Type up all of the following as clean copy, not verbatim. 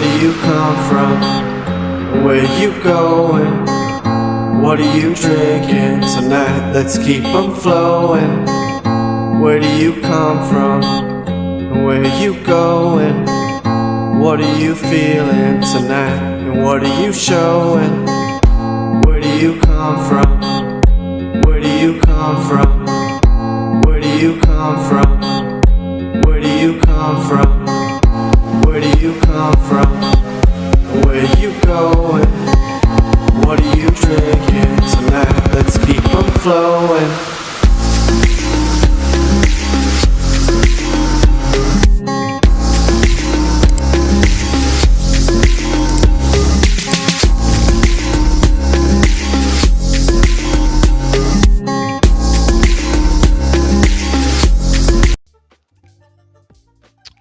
Where do you come from? Where you going? What are you drinking tonight? Let's keep 'em flowing. Where do you come from? Where you going? What are you feeling tonight? And what are you showing? Where do you come from? Where do you come from? Where do you come from? Where do you come from? Where do you come from? Where you going? What are you drinking tonight? Let's keep 'em flowing.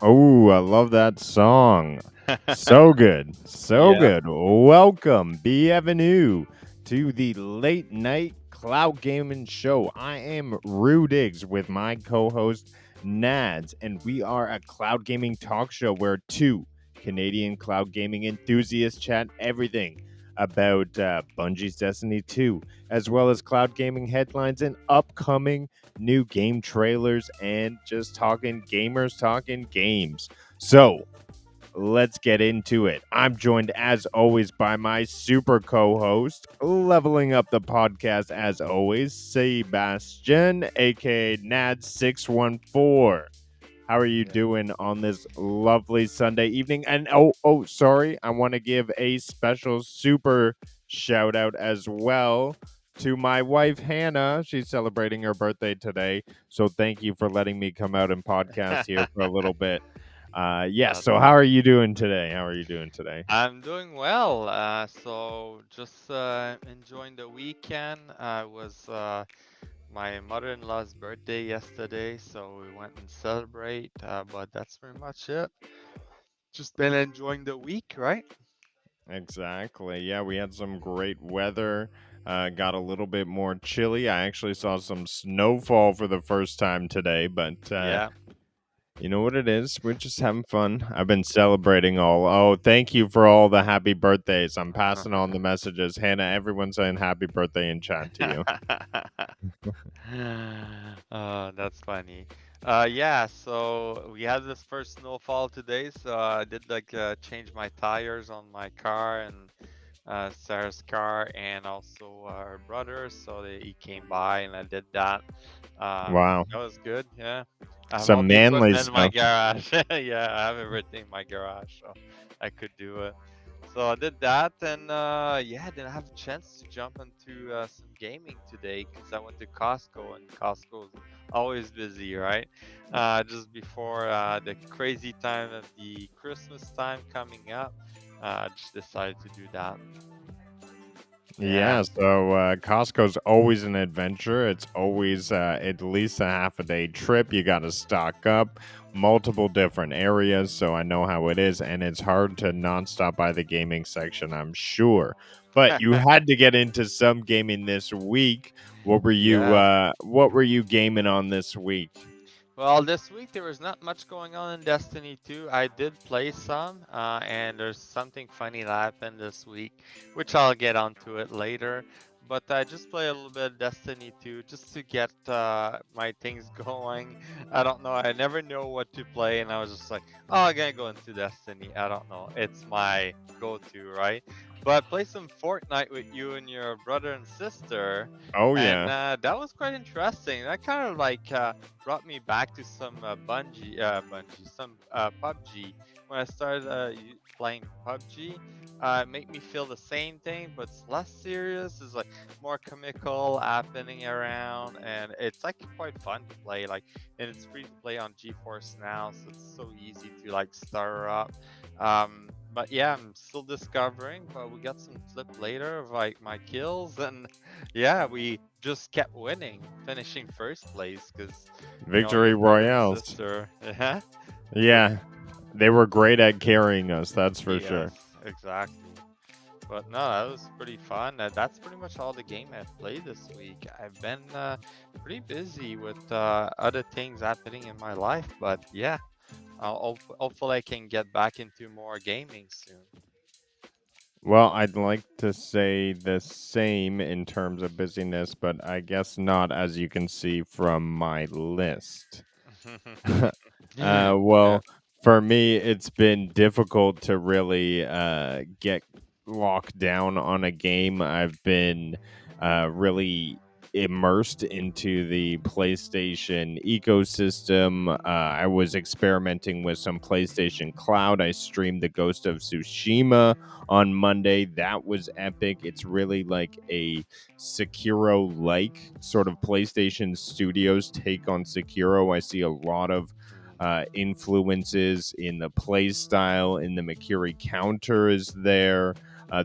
Oh, I love that song. So good. So Yeah. good. Welcome, bienvenue to the late night cloud gaming show. I am Rudiggz with my co-host Nads, and we are a cloud gaming talk show where two Canadian cloud gaming enthusiasts chat everything about Bungie's Destiny 2, as well as cloud gaming headlines and upcoming new game trailers, and just talking gamers, talking games. So let's get into it. I'm joined as always by my super co-host, leveling up the podcast as always, Sebastian, aka Nad614. How are you doing on this lovely Sunday evening? And sorry, I want to give a special super shout out as well to my wife Hannah. She's celebrating her birthday today, so thank you for letting me come out and podcast here for a little bit. So how are you doing today? I'm doing well. So just enjoying the weekend. It was my mother-in-law's birthday yesterday, so we went and celebrate. But that's pretty much it. Just been enjoying the week, right? Exactly. Yeah, we had some great weather. Got a little bit more chilly. I actually saw some snowfall for the first time today, but Yeah. you know what it is? We're just having fun. I've been celebrating all. Oh, thank you for all the happy birthdays. I'm passing on the messages. Hannah, everyone's saying happy birthday in chat to you. That's funny. Yeah, so we had this first snowfall today, so I did change my tires on my car and Sarah's car, and also her brother. So he came by and I did that. Wow. That was good. Yeah, I have all Some the manly equipment in my stuff. garage. Yeah, I have everything in my garage, so I could do it. So I did that, and yeah, I didn't have a chance to jump into some gaming today because I went to Costco, and Costco is always busy, right? Just before the crazy time of the Christmas time coming up, I just decided to do that. Yeah, Yeah. so Costco's always an adventure. It's always at least a half a day trip. You got to stock up multiple different areas, so I know how it is, and it's hard to not stop by the gaming section, I'm sure. But you had to get into some gaming this week. What were you Yeah. what were you gaming on this week? Well, this week there was not much going on in Destiny 2. I did play some, and there's something funny that happened this week, which I'll get onto it later. But I just play a little bit of Destiny 2 just to get my things going. I don't know. I never know what to play, and I was just like, oh, I'm gonna go into Destiny. I don't know. It's my go-to, right? But play some Fortnite with you and your brother and sister, Oh and yeah. that was quite interesting. That kind of brought me back to some some PUBG. When I started playing PUBG, it made me feel the same thing, but it's less serious. It's like more comical happening around, and it's like quite fun to play. And it's free to play on GeForce now, so it's so easy to start her up. But yeah, I'm still discovering, but we got some clip later of my kills, and yeah, we just kept winning, finishing first place because Victory your brother and Royales. sister. Yeah. Yeah. They were great at carrying us, that's for Yes, sure. exactly. But no, that was pretty fun. That's pretty much all the game I've played this week. I've been pretty busy with other things happening in my life, but yeah. Hopefully I can get back into more gaming soon. Well, I'd like to say the same in terms of busyness, but I guess not, as you can see from my list. Yeah. Well, for me, it's been difficult to really get locked down on a game. I've been really immersed into the PlayStation ecosystem. I was experimenting with some PlayStation Cloud. I streamed the Ghost of Tsushima on Monday. That was epic. It's really like a Sekiro like sort of PlayStation Studios take on Sekiro. I see a lot of influences in the play style, in the Makiri counter is there.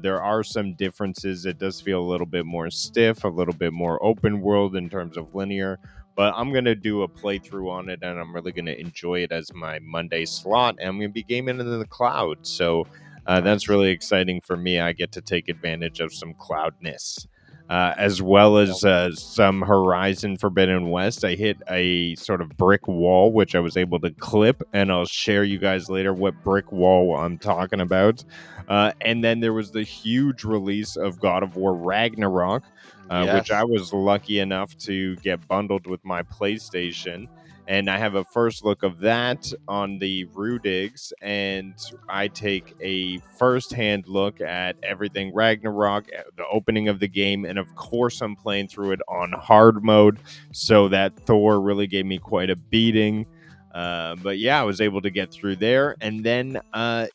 There are some differences. It does feel a little bit more stiff, a little bit more open world in terms of linear. But I'm going to do a playthrough on it, and I'm really going to enjoy it as my Monday slot. And I'm going to be gaming in the cloud. So that's Nice. really exciting for me. I get to take advantage of some cloudness. As well Well, as some Horizon Forbidden West. I hit a sort of brick wall, which I was able to clip, and I'll share you guys later what brick wall I'm talking about. And then there was the huge release of God of War Ragnarok, which I yes. was lucky enough to get bundled with my PlayStation. And I have a first look of that on the Rudiggz, and I take a first-hand look at everything Ragnarok, the opening of the game, and of course I'm playing through it on hard mode, so that Thor really gave me quite a beating. But yeah, I was able to get through there, and then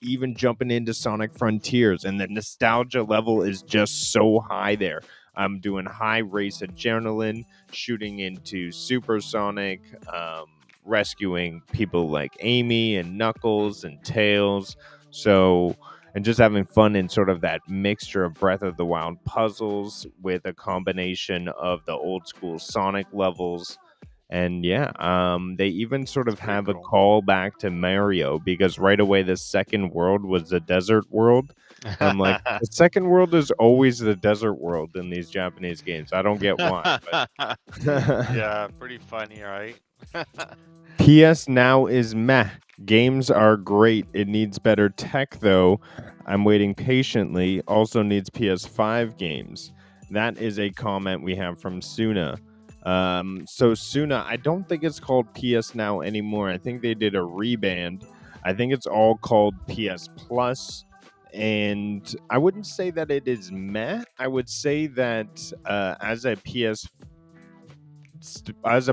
even jumping into Sonic Frontiers, and the nostalgia level is just so high there. I'm doing high race adrenaline, shooting into Supersonic, rescuing people like Amy and Knuckles and Tails. So, and just having fun in sort of that mixture of Breath of the Wild puzzles with a combination of the old school Sonic levels. And yeah, they even sort It's of pretty have a cool. call back to Mario because right away the second world was the desert world. And I'm like, the second world is always the desert world in these Japanese games. I don't get why, but Yeah, pretty funny, right? PS Now is meh. Games are great. It needs better tech, though. I'm waiting patiently. Also needs PS5 games. That is a comment we have from Suna. So Suna, I don't think it's called PS Now anymore. I think they did a reband. I think it's all called PS Plus. And I wouldn't say that it is meh. I would say that as a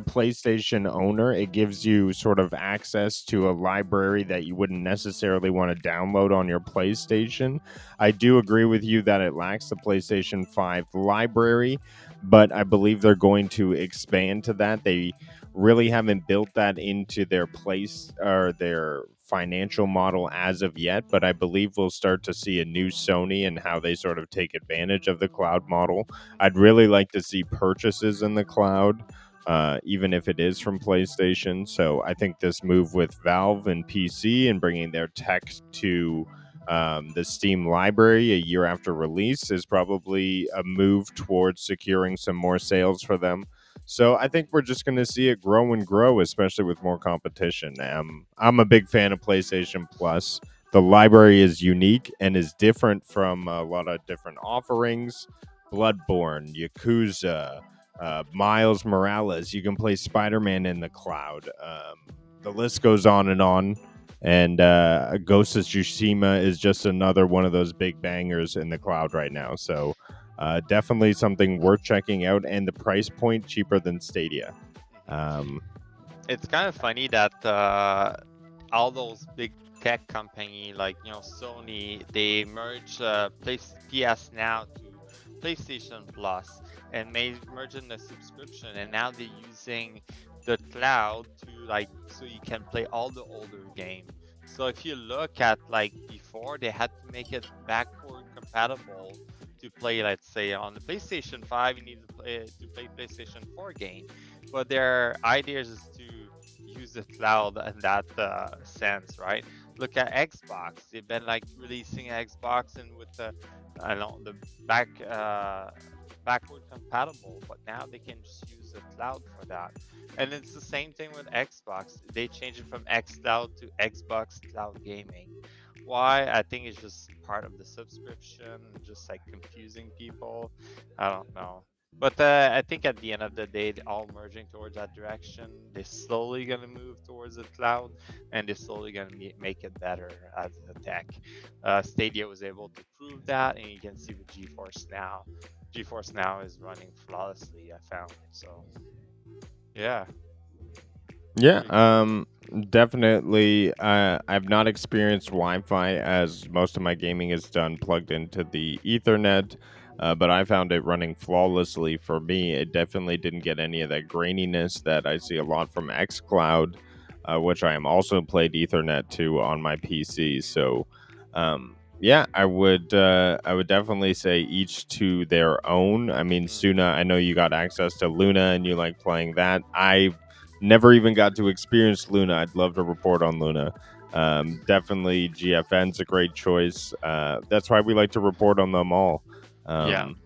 PlayStation owner, it gives you sort of access to a library that you wouldn't necessarily want to download on your PlayStation. I do agree with you that it lacks the PlayStation 5 library, but I believe they're going to expand to that. They really haven't built that into their place or their financial model as of yet, but I believe we'll start to see a new Sony and how they sort of take advantage of the cloud model. I'd really like to see purchases in the cloud, even if it is from PlayStation. So I think this move with Valve and PC and bringing their tech to the Steam library a year after release is probably a move towards securing some more sales for them. So I think we're just going to see it grow and grow, especially with more competition. I'm a big fan of PlayStation Plus. The library is unique and is different from a lot of different offerings. Bloodborne, Yakuza, Miles Morales. You can play Spider-Man in the cloud. The list goes on and on. And Ghost of Tsushima is just another one of those big bangers in the cloud right now. So definitely something worth checking out. And the price point cheaper than Stadia. Um, It's kind of funny that all those big tech company like Sony, they merge PS Now to PlayStation Plus and made merging the subscription, and now they're using the cloud to so you can play all the older game. So if you look at before, they had to make it backward compatible to play, let's say on the PlayStation 5 you need to play PlayStation 4 game, but their ideas is to use the cloud in that sense, right? Look at Xbox. They've been like releasing Xbox and with the, I don't know, the back backward compatible, but now they can just use the cloud for that. And it's the same thing with Xbox. They changed it from xCloud to Xbox Cloud Gaming. Why? I think it's just part of the subscription, just like confusing people. I don't know. But I think at the end of the day, they're all merging towards that direction. They're slowly going to move towards the cloud, and they're slowly going to make it better as a tech. Stadia was able to prove that, and you can see with GeForce Now. GeForce Now is running flawlessly, I found. So, yeah. Yeah, Pretty cool. definitely. I've not experienced Wi-Fi as most of my gaming is done plugged into the Ethernet, but I found it running flawlessly for me. It definitely didn't get any of that graininess that I see a lot from xCloud, which I am also played Ethernet to on my PC. So, yeah, I would definitely say each to their own. I mean, Suna, I know you got access to Luna and you like playing that. I never even got to experience Luna. I'd love to report on Luna. Definitely GFN's a great choice. That's why we like to report on them all. Yeah. Um,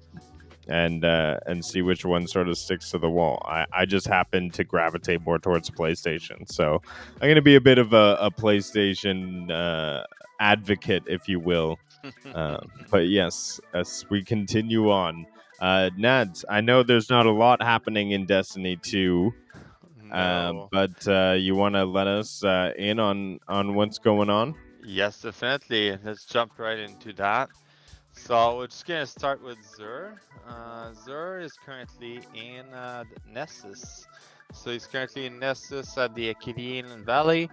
and see which one sort of sticks to the wall. I just happen to gravitate more towards PlayStation, so I'm going to be a bit of a PlayStation advocate, if you will. But yes, as we continue on, Nads, I know there's not a lot happening in Destiny 2, No. but you want to let us in on what's going on? Yes, definitely. Let's jump right into that. So we're just gonna start with Zur. Zur is currently in Nessus. So he's currently in Nessus at the Acadian Valley.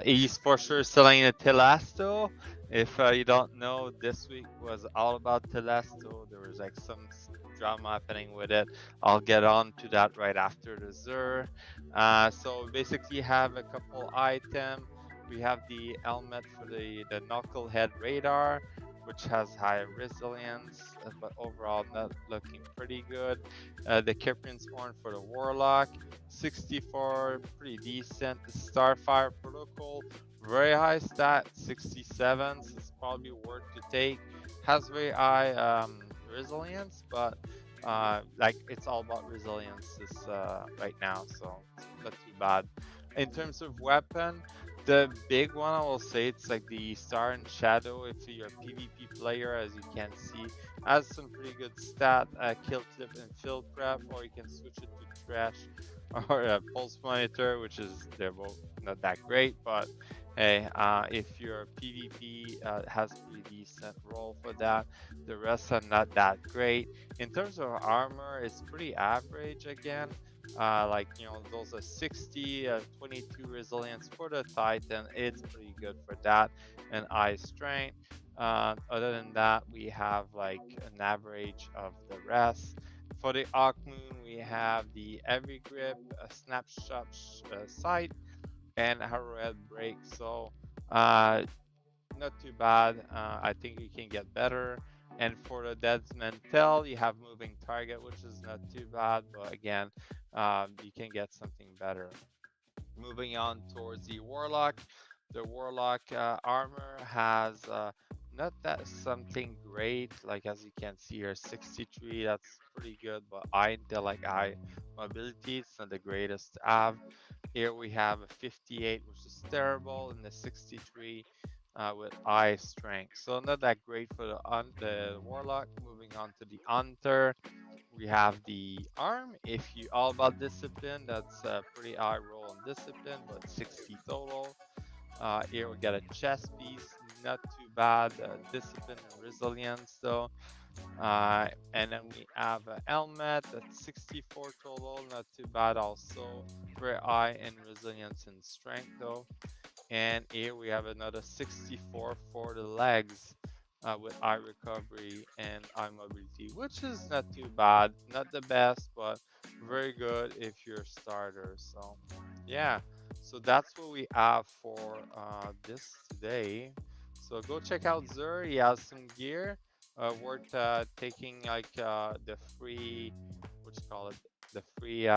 He's for sure selling a Telesto. If you don't know, this week was all about Telesto. There was like some drama happening with it. I'll get on to that right after the Zur. So basically, you have a couple items. We have the helmet for the knucklehead radar, which has high resilience, but overall not looking pretty good. The Kyprian's Horn for the Warlock, 64, pretty decent. The Starfire Protocol, very high stat, 67, so it's probably worth to take. Has very high resilience, but like it's all about resilience right now, so it's not too bad. In terms of weapon, the big one I will say it's like the Star and Shadow. If you're a PvP player, as you can see, has some pretty good stat, kill clip and field prep, or you can switch it to trash or pulse monitor, which is they're both not that great, but hey, if you're a PvP, has a pretty decent role for that. The rest are not that great. In terms of armor, it's pretty average again. Like, you know, those are 60, 22 resilience for the Titan. It's pretty good for that. And eye strength. Other than that, we have like an average of the rest. For the Moon, we have the Heavy Grip, a Snapshot Sight, and Arrowhead Break. So, not too bad. I think you can get better. And for the Deadsman Tell, you have Moving Target, which is not too bad, but again, you can get something better. Moving on towards the Warlock, the Warlock armor has not that something great, like as you can see here, 63, that's pretty good, but I intel like high mobility, it's not the greatest to have. Here we have a 58, which is terrible, and the 63 with eye strength. So not that great for the Warlock. Moving on to the Hunter, we have the Arm. If you all about discipline, that's a pretty high roll on discipline, but 60 total. Here we got a chest piece, not too bad. Discipline and resilience though. And then we have a helmet at 64 total, not too bad also. Very high in resilience and strength though. And here we have another 64 for the legs with eye recovery and eye mobility, which is not too bad. Not the best, but very good if you're a starter. So, yeah. So that's what we have for this today. So go check out Zur. He has some gear worth taking, like the free, what you call it, the free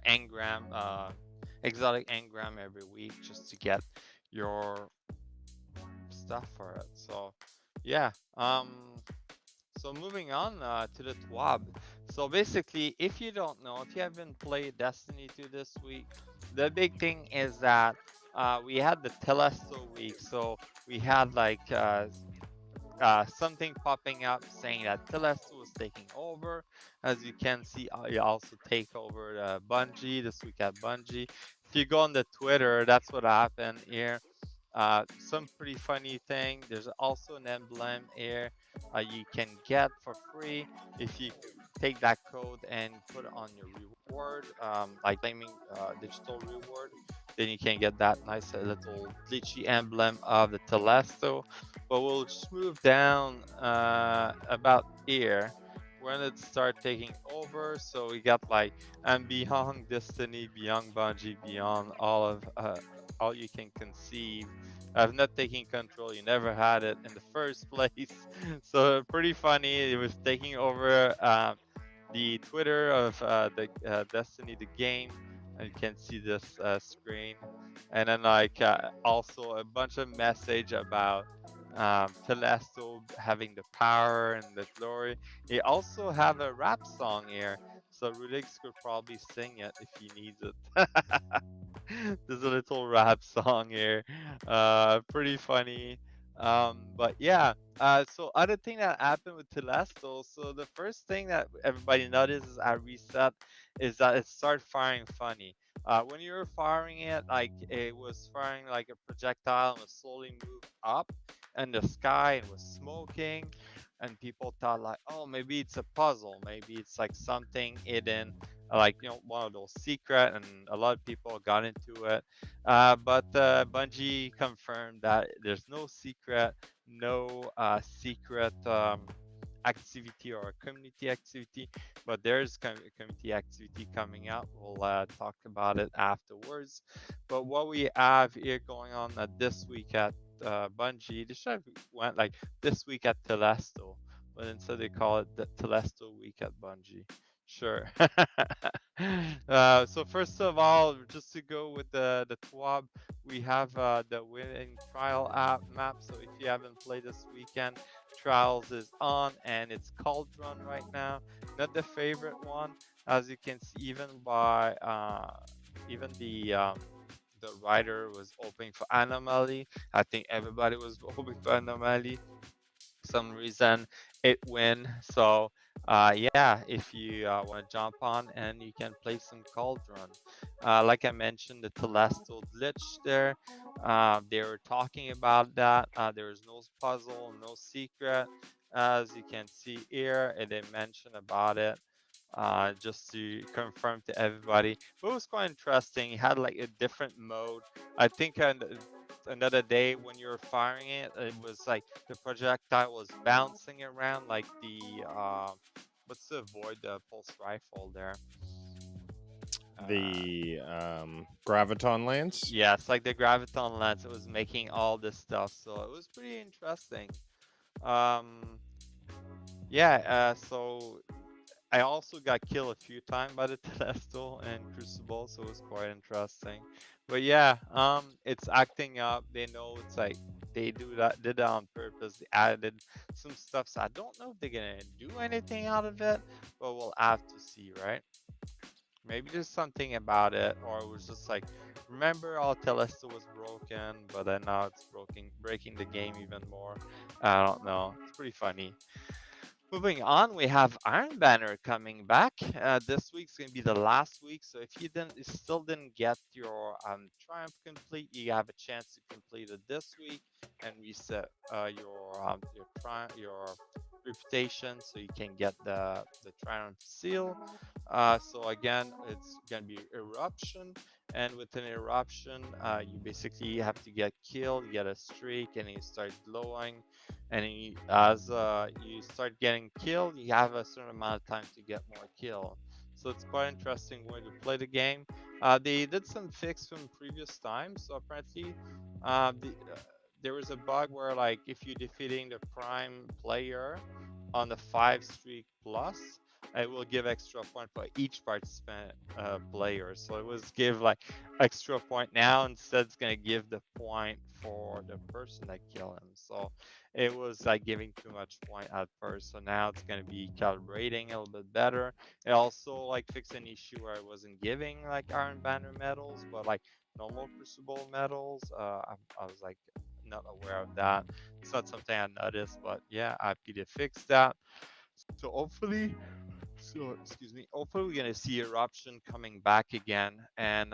engram exotic engram every week just to get your stuff for it. So yeah. So moving on to the Twab. So basically, if you don't know, if you haven't played Destiny 2 this week, the big thing is that we had the Telesto week. So we had like something popping up saying that Telesto was taking over. As you can see, you also take over Bungie this week at Bungie. If you go on the Twitter, that's what happened here. Some pretty funny thing. There's also an emblem here you can get for free if you take that code and put it on your reward, like claiming digital reward. Then you can get that nice little glitchy emblem of the Telesto. But we'll just move down about here when it start taking over. So we got like and beyond Destiny, beyond Bungie, beyond all of all you can conceive. I've not taken control. You never had it in the first place. So pretty funny. It was taking over the Twitter of the Destiny the game. And you can see this screen, and then like also a bunch of message about Telesto having the power and the glory. He also have a rap song here, so Rudiggz could probably sing it if he needs it. There's a little rap song here. Pretty funny. But yeah. So other thing that happened with Telesto. So the first thing that everybody notices at reset is that it started firing funny. When you were firing it, like it was firing like a projectile and was slowly moved up in the sky and was smoking. And people thought like, oh, maybe it's a puzzle. Maybe it's like something hidden like one of those secret, and a lot of people got into it. But Bungie confirmed that there's no secret, no secret activity or community activity, but there's community activity coming out. We'll talk about it afterwards. But what we have here going on this week at Bungie, they should have went like this week at Telesto, but instead they call it the Telesto week at Bungie. Sure. So first of all, just to go with the Twab, we have the winning trial app map. So if you haven't played this weekend, Trials is on and it's Cauldron right now. Not the favorite one, as you can see, even by even the writer was hoping for Anomaly. I think everybody was hoping for Anomaly some reason it win. So yeah, if you want to jump on and you can play some Cauldron. Like I mentioned, the Telesto glitch there. They were talking about that. There is no puzzle, no secret. As you can see here, and they mentioned about it just to confirm to everybody. But it was quite interesting. It had like a different mode. I think another day when you were firing it, it was like the projectile was bouncing around like the what's the avoid the pulse rifle there? The graviton lance. Yeah, it's like the graviton lens. It was making all this stuff, so it was pretty interesting. Um, yeah, so I also got killed a few times by the Telesto and Crucible, so it was quite interesting. But yeah, it's acting up. They know it's like they did that on purpose. They added some stuff, so I don't know if they're gonna do anything out of it, but we'll have to see, right? Maybe there's something about it, or it was just like, remember all Telesto was broken, but then now it's breaking the game even more. I don't know. It's pretty funny. Moving on, we have Iron Banner coming back. This week's gonna be the last week, so if you still didn't get your Triumph complete, you have a chance to complete it this week and reset your reputation, so you can get the Triumph seal. So again, it's gonna be eruption, and with an eruption, you basically have to get killed, get a streak, and you start glowing. And as you start getting killed, you have a certain amount of time to get more kill. So it's quite interesting way to play the game. They did some fix from previous times. So apparently, there was a bug where like if you're defeating the prime player on the 5 streak plus, it will give extra point for each participant player. So it was give like extra point now. Instead, it's gonna give the point for the person that killed him. So it was like giving too much point at first. So now it's gonna be calibrating a little bit better. It also like fixed an issue where I wasn't giving like Iron Banner medals, but like normal Crucible medals. I was like not aware of that. It's not something I noticed, but yeah, happy to fix that. So hopefully, so excuse me, hopefully we're gonna see Eruption coming back again, and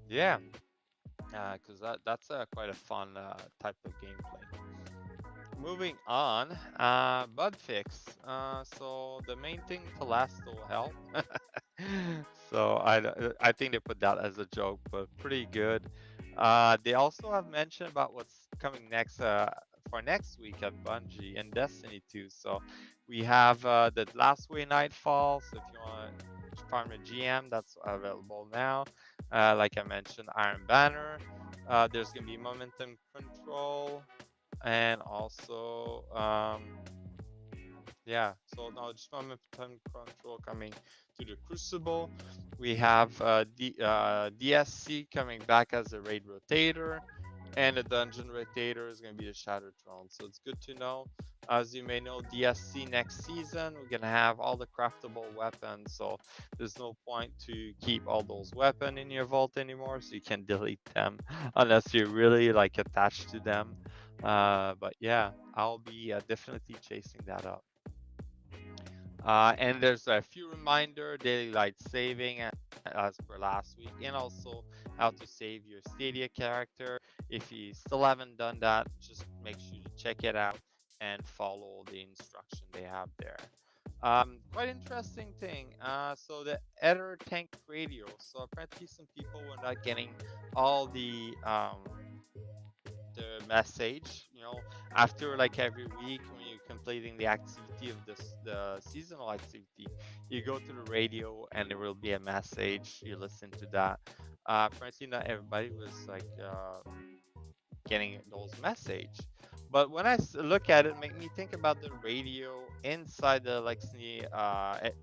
yeah, because that's quite a fun type of gameplay. Moving on, bug fix. So the main thing, Telesto help. So I think they put that as a joke, but pretty good. They also have mentioned about what's coming next for next week at Bungie and Destiny 2. So we have the Last Way Nightfall. So if you want to farm a GM, that's available now. Like I mentioned, Iron Banner. There's gonna be Momentum Control and also yeah, so now just momentum control coming to the Crucible. We have DSC coming back as a raid rotator, and the dungeon rotator is going to be the Shattered Throne. So it's good to know. As you may know, DSC next season, we're going to have all the craftable weapons. So there's no point to keep all those weapons in your vault anymore. So you can delete them unless you're really like attached to them. But yeah, I'll be definitely chasing that up. And there's a few reminder, daily light saving as per last week, and also how to save your Stadia character. If you still haven't done that, just make sure you check it out and follow the instruction they have there. Quite interesting thing. So the Ether Tank Radio. So apparently some people were not getting all the message, after like every week when you're completing the activity of the seasonal activity, you go to the radio and there will be a message, you listen to that. Apparently not everybody was like getting those message, but when I look at it, make me think about the radio inside the Lexney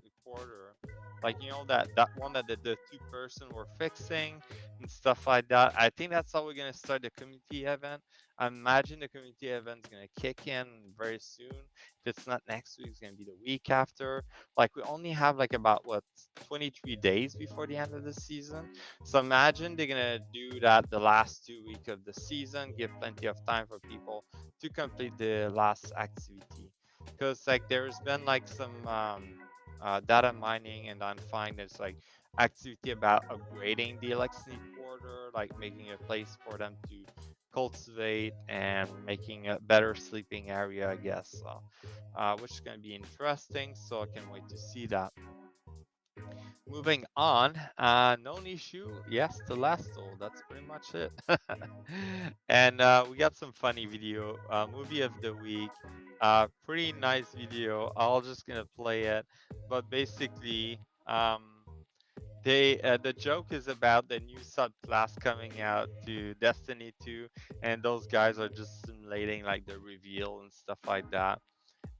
recorder, like that one that the two person were fixing and stuff like that. I think that's how we're gonna start the community event. I imagine the community event is gonna kick in very soon. If it's not next week, it's gonna be the week after. Like we only have like about 23 days before the end of the season. So imagine they're gonna do that the last 2 weeks of the season, give plenty of time for people to complete the last activity. Because like there's been like some data mining, and I find there's like activity about upgrading the electricity quarter, like making a place for them to cultivate and making a better sleeping area, I guess. So, which is gonna be interesting. So I can wait to see that. Moving on, known issue, yes, the last soul. That's pretty much it. And we got some funny video, movie of the week. Pretty nice video. I'll just gonna play it, but basically, the joke is about the new subclass coming out to Destiny 2, and those guys are just simulating like the reveal and stuff like that.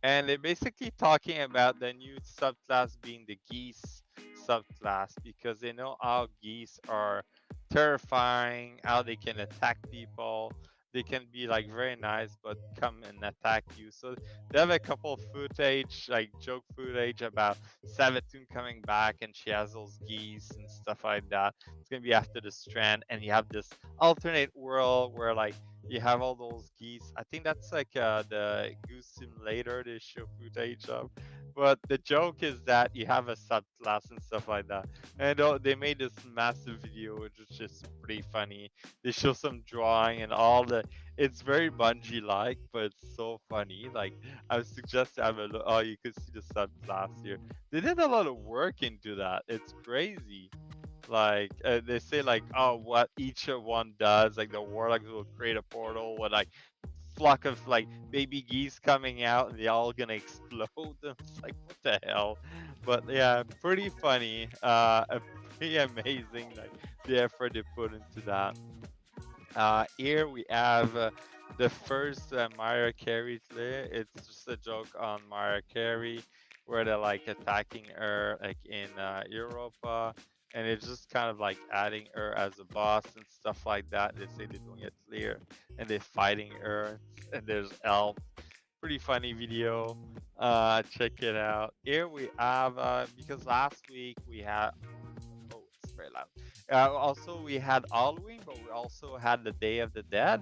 And they're basically talking about the new subclass being the geese subclass, because they know how geese are terrifying, how they can attack people. They can be like very nice, but come and attack you. So they have a couple footage, like joke footage about Sabatun coming back, and she has those geese and stuff like that. It's gonna be after the strand, and you have this alternate world where like you have all those geese. I think that's like the goose simulator they show footage of. But the joke is that you have a subclass and stuff like that. And they made this massive video, which is just pretty funny. They show some drawing and all the. It's very Bungie-like, but it's so funny. Like I would suggest to have a look. Oh, you could see the subclass here. They did a lot of work into that. It's crazy. Like they say like, oh, what each one does, like the warlocks will create a portal with like flock of like baby geese coming out, and they all gonna explode. It's like, what the hell? But yeah, pretty funny, pretty amazing, like the effort they put into that. Here we have the first Mariah Carey there. It's just a joke on Mariah Carey, where they're like attacking her like in Europa, and it's just kind of like adding her as a boss and stuff like that. They say they're doing it clear, and they're fighting her, and there's elf. Pretty funny video. Check it out. Here we have because last week we had, oh, it's very loud. Also, we had Halloween, but we also had the Day of the Dead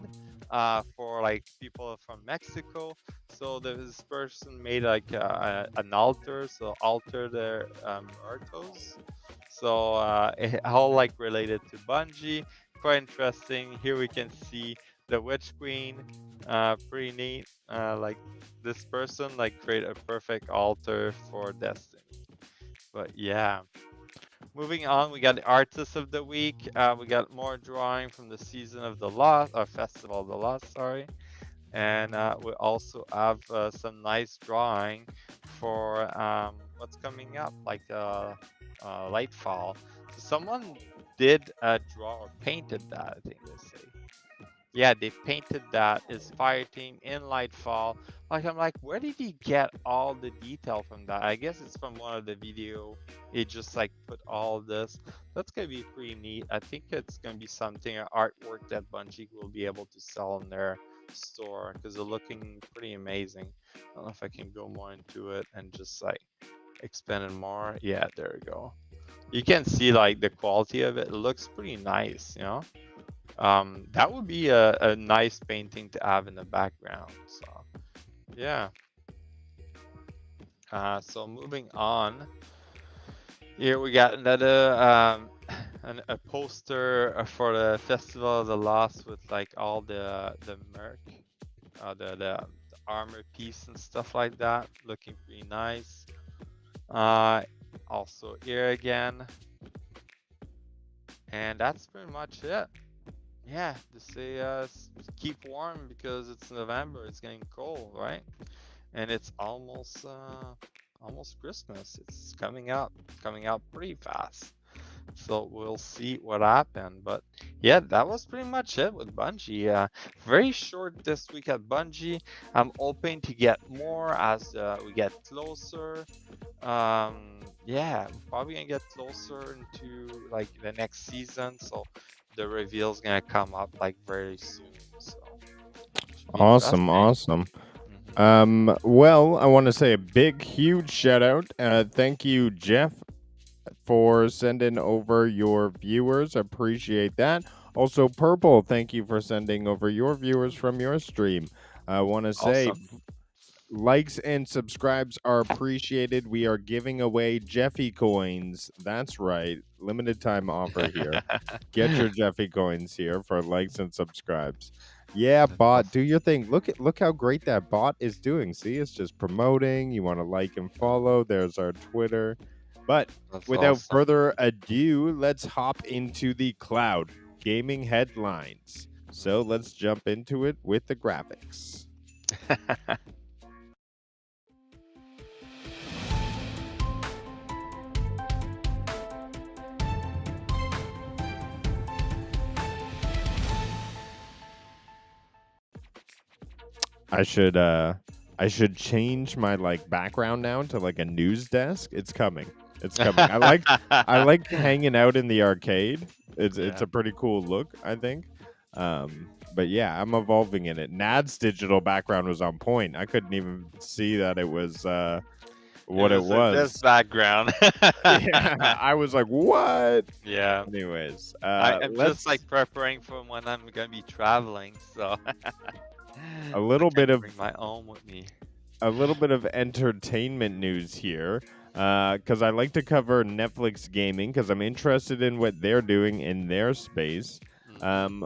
for like people from Mexico. So this person made like an altar, so altar their muertos. So all like related to Bungie. Quite interesting. Here we can see the Witch Queen. Pretty neat. Like this person like create a perfect altar for Destiny. But yeah. Moving on, we got the artist of the week. We got more drawing from the season of the Lost, or Festival of the Lost, sorry. And we also have some nice drawing for what's coming up, like Lightfall. So someone did draw or painted that, I think they say. Yeah, they painted that as fire team in Lightfall. Like I'm like, where did he get all the detail from that? I guess it's from one of the video. It just like put all this. That's gonna be pretty neat. I think it's gonna be something, an artwork that Bungie will be able to sell in their store because they're looking pretty amazing. I don't know if I can go more into it and just like expand it more. Yeah, there we go. You can see like the quality of it. It looks pretty nice, you know. That would be a nice painting to have in the background. So yeah. So moving on, here we got another a poster for the Festival of the Lost with like all the merc, the armor piece and stuff like that, looking pretty nice. Also here again, and that's pretty much it. Yeah, to say keep warm because it's November. It's getting cold, right? And it's almost Christmas. It's coming out pretty fast. So we'll see what happened. But yeah, that was pretty much it with Bungie. Very short this week at Bungie. I'm hoping to get more as we get closer. Yeah, we're probably gonna get closer into like the next season. So the reveal is gonna come up like very soon. So Awesome. Well, I want to say a big, huge shout out. Thank you, Jeff, for sending over your viewers. Appreciate that. Also, Purple, thank you for sending over your viewers from your stream. I want to say likes and subscribes are appreciated. We are giving away Jeffy coins. That's right. Limited time offer here. Get your Jeffy coins here for likes and subscribes. Yeah, bot, do your thing. Look how great that bot is doing. See, it's just promoting. You want to like and follow. There's our Twitter. But without further ado, let's hop into the cloud gaming headlines. So let's jump into it with the graphics. I should change my like background now to like a news desk. It's coming. I like hanging out in the arcade. It's a pretty cool look, I think. But yeah, I'm evolving in it. Nad's digital background was on point. I couldn't even see that it was what it was. This background. Yeah, I was like, what? Yeah. Anyways, I'm just like preparing for when I'm gonna be traveling, so a little bit of bring my own with me. A little bit of entertainment news here, because I like to cover Netflix gaming because I'm interested in what they're doing in their space.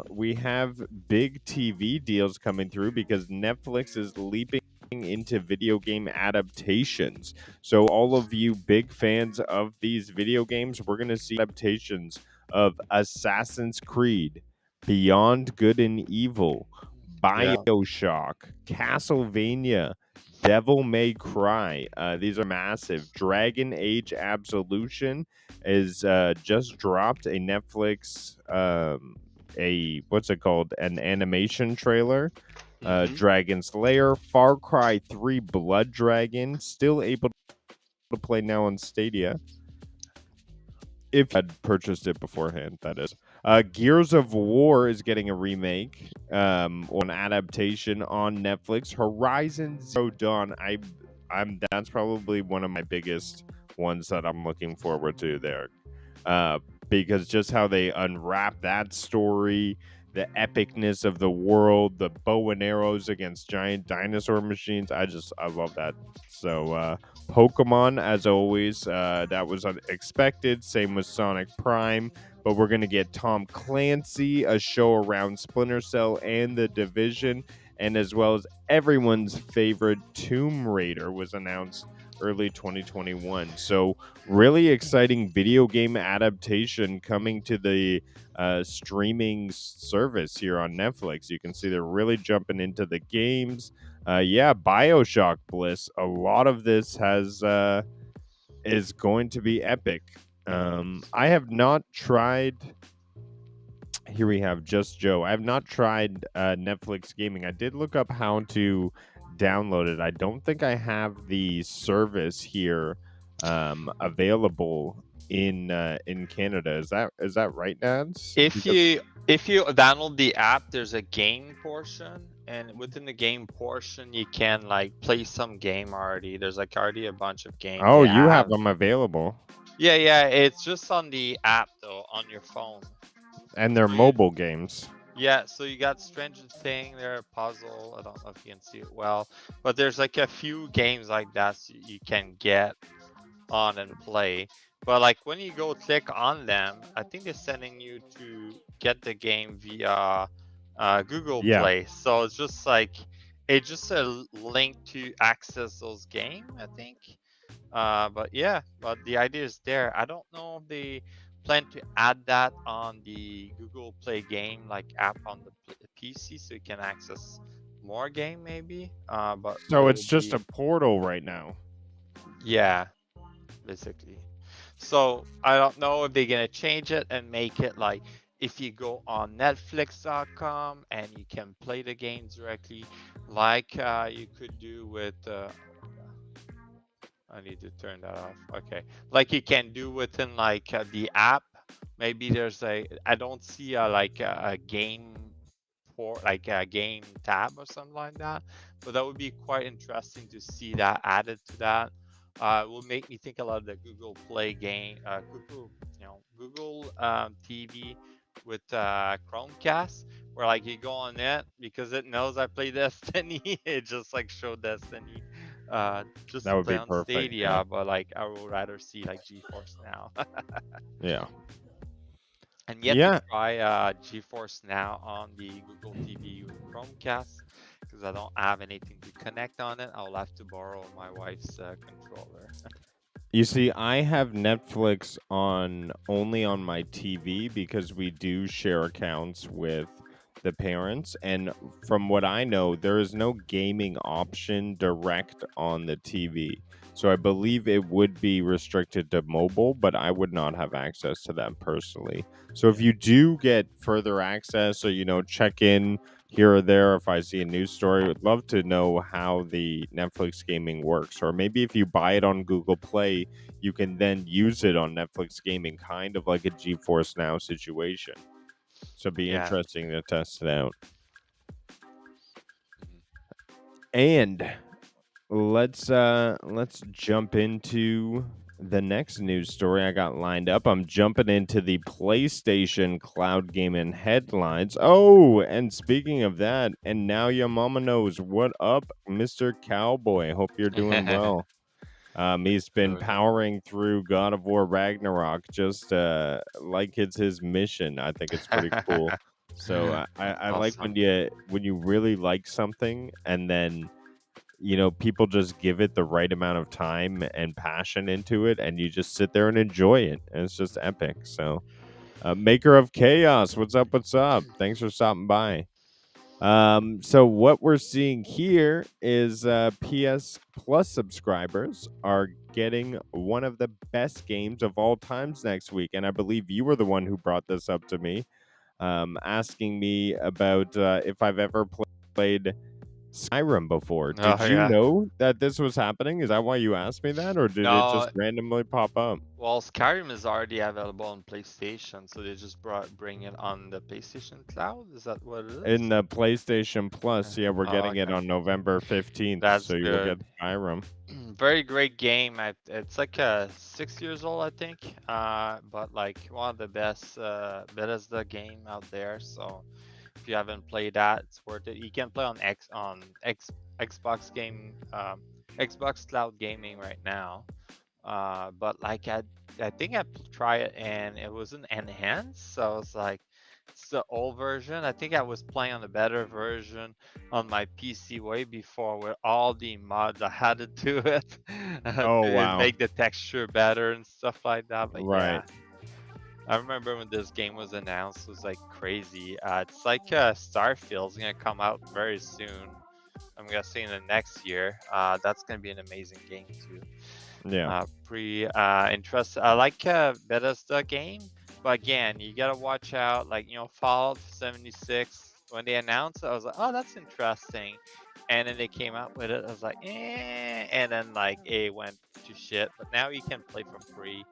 We have big TV deals coming through because Netflix is leaping into video game adaptations. So all of you big fans of these video games, we're going to see adaptations of Assassin's Creed, Beyond Good and Evil, BioShock, Castlevania, Devil May Cry. These are massive. Dragon Age Absolution is just dropped a Netflix what's it called? An animation trailer. Dragon Slayer, Far Cry 3 Blood Dragon, still able to play now on Stadia. If I'd purchased it beforehand, that is. Gears of War is getting a remake, on adaptation on Netflix. Horizon Zero Dawn, that's probably one of my biggest ones that I'm looking forward to there, because just how they unwrap that story, the epicness of the world, the bow and arrows against giant dinosaur machines. I love that. So Pokemon, as always, that was unexpected. Same with Sonic Prime. But we're going to get Tom Clancy, a show around Splinter Cell and The Division, and as well as everyone's favorite Tomb Raider was announced early 2021. So really exciting video game adaptation coming to the streaming service here on Netflix. You can see they're really jumping into the games. BioShock Bliss. A lot of this is going to be epic. I have not tried. Here we have Just Joe. I have not tried Netflix gaming. I did look up how to download it. I don't think I have the service here available in Canada. Is that right, Nads? If you download the app, there's a game portion, and within the game portion, you can like play some game already. There's like already a bunch of games. Oh, you have them available. Yeah. It's just on the app though, on your phone. And they're mobile games. Yeah, so you got Stranger Thing there, Puzzle. I don't know if you can see it well, but there's like a few games like that you can get on and play. But like when you go click on them, I think they're sending you to get the game via Google Play. So it's just like a link to access those games, I think. But the idea is there. I don't know if they plan to add that on the Google Play game like app on the PC, so you can access more game maybe. But so it's just a portal right now. Yeah, basically. So I don't know if they're gonna change it and make it like if you go on Netflix.com and you can play the games directly, like you could do with. I need to turn that off. Okay, like you can do within like the app. Maybe there's I don't see a game for like a game tab or something like that, but that would be quite interesting to see that added to that. It will make me think a lot of the Google Play game, Google TV with Chromecast, where like you go on it because it knows I play Destiny. It just like showed Destiny. Just that would play be on perfect. Stadia, yeah. But like I would rather see like GeForce Now. Yeah. And yet to try GeForce Now on the Google TV with Chromecast because I don't have anything to connect on it. I'll have to borrow my wife's controller. You see, I have Netflix only on my TV because we do share accounts with the parents, and from what I know, there is no gaming option direct on the TV. So I believe it would be restricted to mobile, but I would not have access to that personally. So if you do get further access or, check in here or there, if I see a news story, I would love to know how the Netflix gaming works. Or maybe if you buy it on Google Play, you can then use it on Netflix gaming, kind of like a GeForce Now situation. So it'd be interesting to test it out. And let's jump into the next news story I got lined up. I'm jumping into the PlayStation Cloud Gaming headlines. Oh, and speaking of that, and now your mama knows. What up, Mr. Cowboy? Hope you're doing well. He's been powering through God of War Ragnarok just like it's his mission. I think it's pretty cool. So I like when you really like something and then people just give it the right amount of time and passion into it, and you just sit there and enjoy it, and it's just epic. So, Maker of Chaos, what's up? What's up? Thanks for stopping by. So what we're seeing here is PS Plus subscribers are getting one of the best games of all times next week, and I believe you were the one who brought this up to me, asking me about if I've ever played Skyrim before. Oh Did you yeah. know that this was happening? Is that why you asked me that, or did it just No, randomly pop up? well, Skyrim is already available on PlayStation, so they just bring it on the PlayStation Cloud. Is that what it In is? the PlayStation Plus, yeah, we're Oh, getting it okay. on November 15th, That's so you will good. get Skyrim. Very great game. It's like 6 years old, I think. But like one of the best Bethesda game out there. So if you haven't played that, it's worth it. You can play on Xbox game, Xbox Cloud Gaming right now. But like I think I tried it and it wasn't enhanced, so I was like, it's the old version. I think I was playing on the better version on my PC way before with all the mods I had to do it Oh, to wow. make the texture better and stuff like that. But yeah, Right. I remember when this game was announced, it was like crazy. It's like Starfield's gonna come out very soon. I'm guessing in the next year. That's gonna be an amazing game too. Yeah. Pretty interesting. I like Bethesda game, but again, you gotta watch out. Like Fallout 76. When they announced it, I was like, oh, that's interesting. And then they came out with it. I was like, eh. And then like it went to shit. But now you can play for free.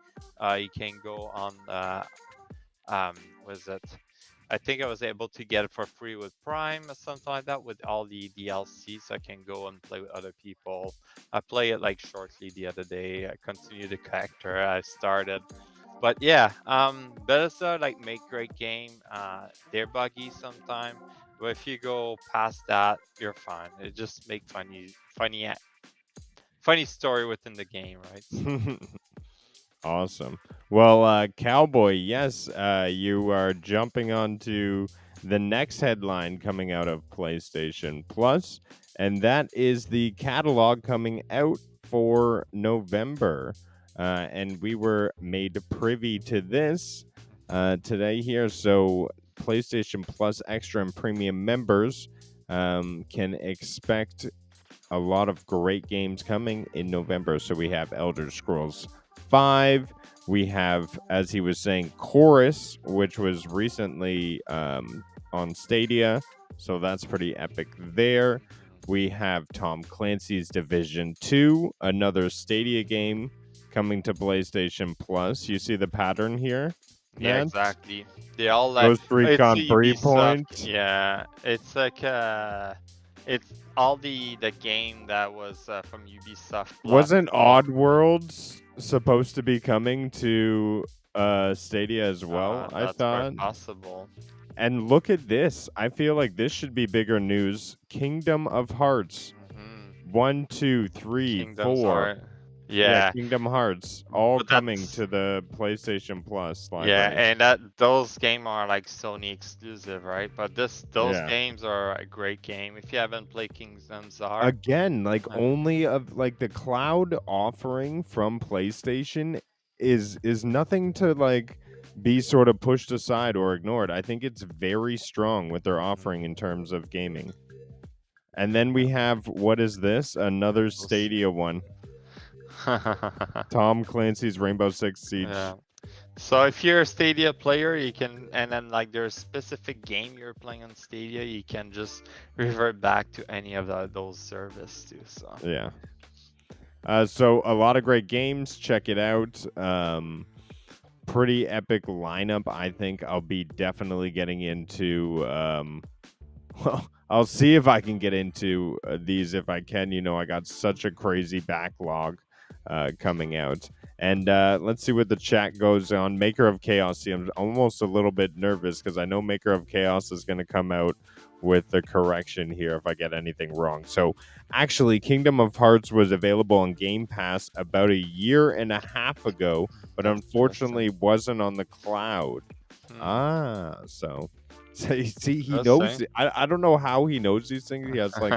You can go on was it? I think I was able to get it for free with Prime or something like that with all the DLC, so I can go and play with other people. I play it like shortly the other day. I continue the character I started. But yeah, Bethesda like make great game. They're buggy sometimes, but if you go past that, you're fine. It just make funny story within the game, right? So. Awesome. Well, Cowboy, yes, you are jumping onto the next headline coming out of PlayStation Plus, and that is the catalog coming out for November. And we were made privy to this today here. So, PlayStation Plus Extra and Premium members can expect a lot of great games coming in November. So, we have Elder Scrolls 5. We have, as he was saying, Chorus, which was recently on Stadia. So that's pretty epic there. We have Tom Clancy's Division 2, another Stadia game coming to PlayStation Plus. You see the pattern here? Yeah, Ned? exactly. They all Ghost it's Recon Ubisoft. Breakpoint. Yeah, it's like it's all the game that was from Ubisoft plus. Wasn't Oddworlds supposed to be coming to Stadia as well? I That's quite thought. possible. And look at this. I feel like this should be bigger news. Kingdom of Hearts. Hmm 1, 2, 3, Kingdoms 4. are. Yeah, Yeah, Kingdom Hearts. All but coming that's to the PlayStation Plus yeah, library. and that those games are like Sony exclusive, right? But those Yeah. games are a great game. If you haven't played Kingdoms are. Again, like only of like the cloud offering from PlayStation is nothing to like be sort of pushed aside or ignored. I think it's very strong what they're offering in terms of gaming. And then we have, what is this? Another Stadia one. Tom Clancy's Rainbow Six Siege. Yeah. So if you're a Stadia player, you can, and then like there's a specific game you're playing on Stadia, you can just revert back to any of those services too. So Yeah. So a lot of great games. Check it out. Pretty epic lineup. I think I'll be definitely getting into. Well, I'll see if I can get into these if I can. You know, I got such a crazy backlog coming out. And let's see what the chat goes on. Maker of Chaos. See, I'm almost a little bit nervous because I know Maker of Chaos is going to come out with the correction here if I get anything wrong. So, actually, Kingdom of Hearts was available on Game Pass about a year and a half ago, but That's unfortunately wasn't on the cloud. interesting. So see, he knows. Interesting. I don't know how he knows these things. He has like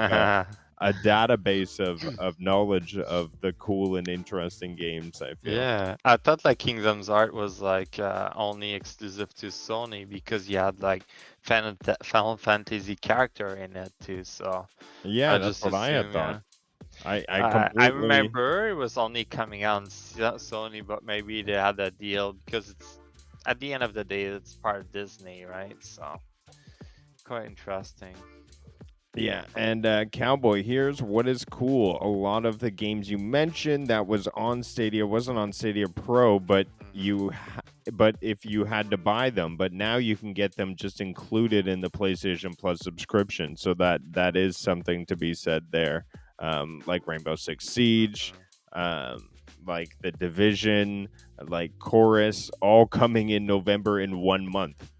a database of knowledge of the cool and interesting games, I feel. Yeah, I thought like Kingdom's Art was like only exclusive to Sony because you had like Final Fantasy character in it too. So Yeah, I that's just what I had assume, thought. yeah. I I completely. remember it was only coming out on Sony, but maybe they had that deal because it's at the end of the day, it's part of Disney, right? So quite interesting. Yeah, and Cowboy, here's what is cool. A lot of the games you mentioned that was on Stadia wasn't on Stadia Pro, but but if you had to buy them, but now you can get them just included in the PlayStation Plus subscription. So that is something to be said there. Like Rainbow Six Siege, um, like The Division, like Chorus, all coming in November in 1 month,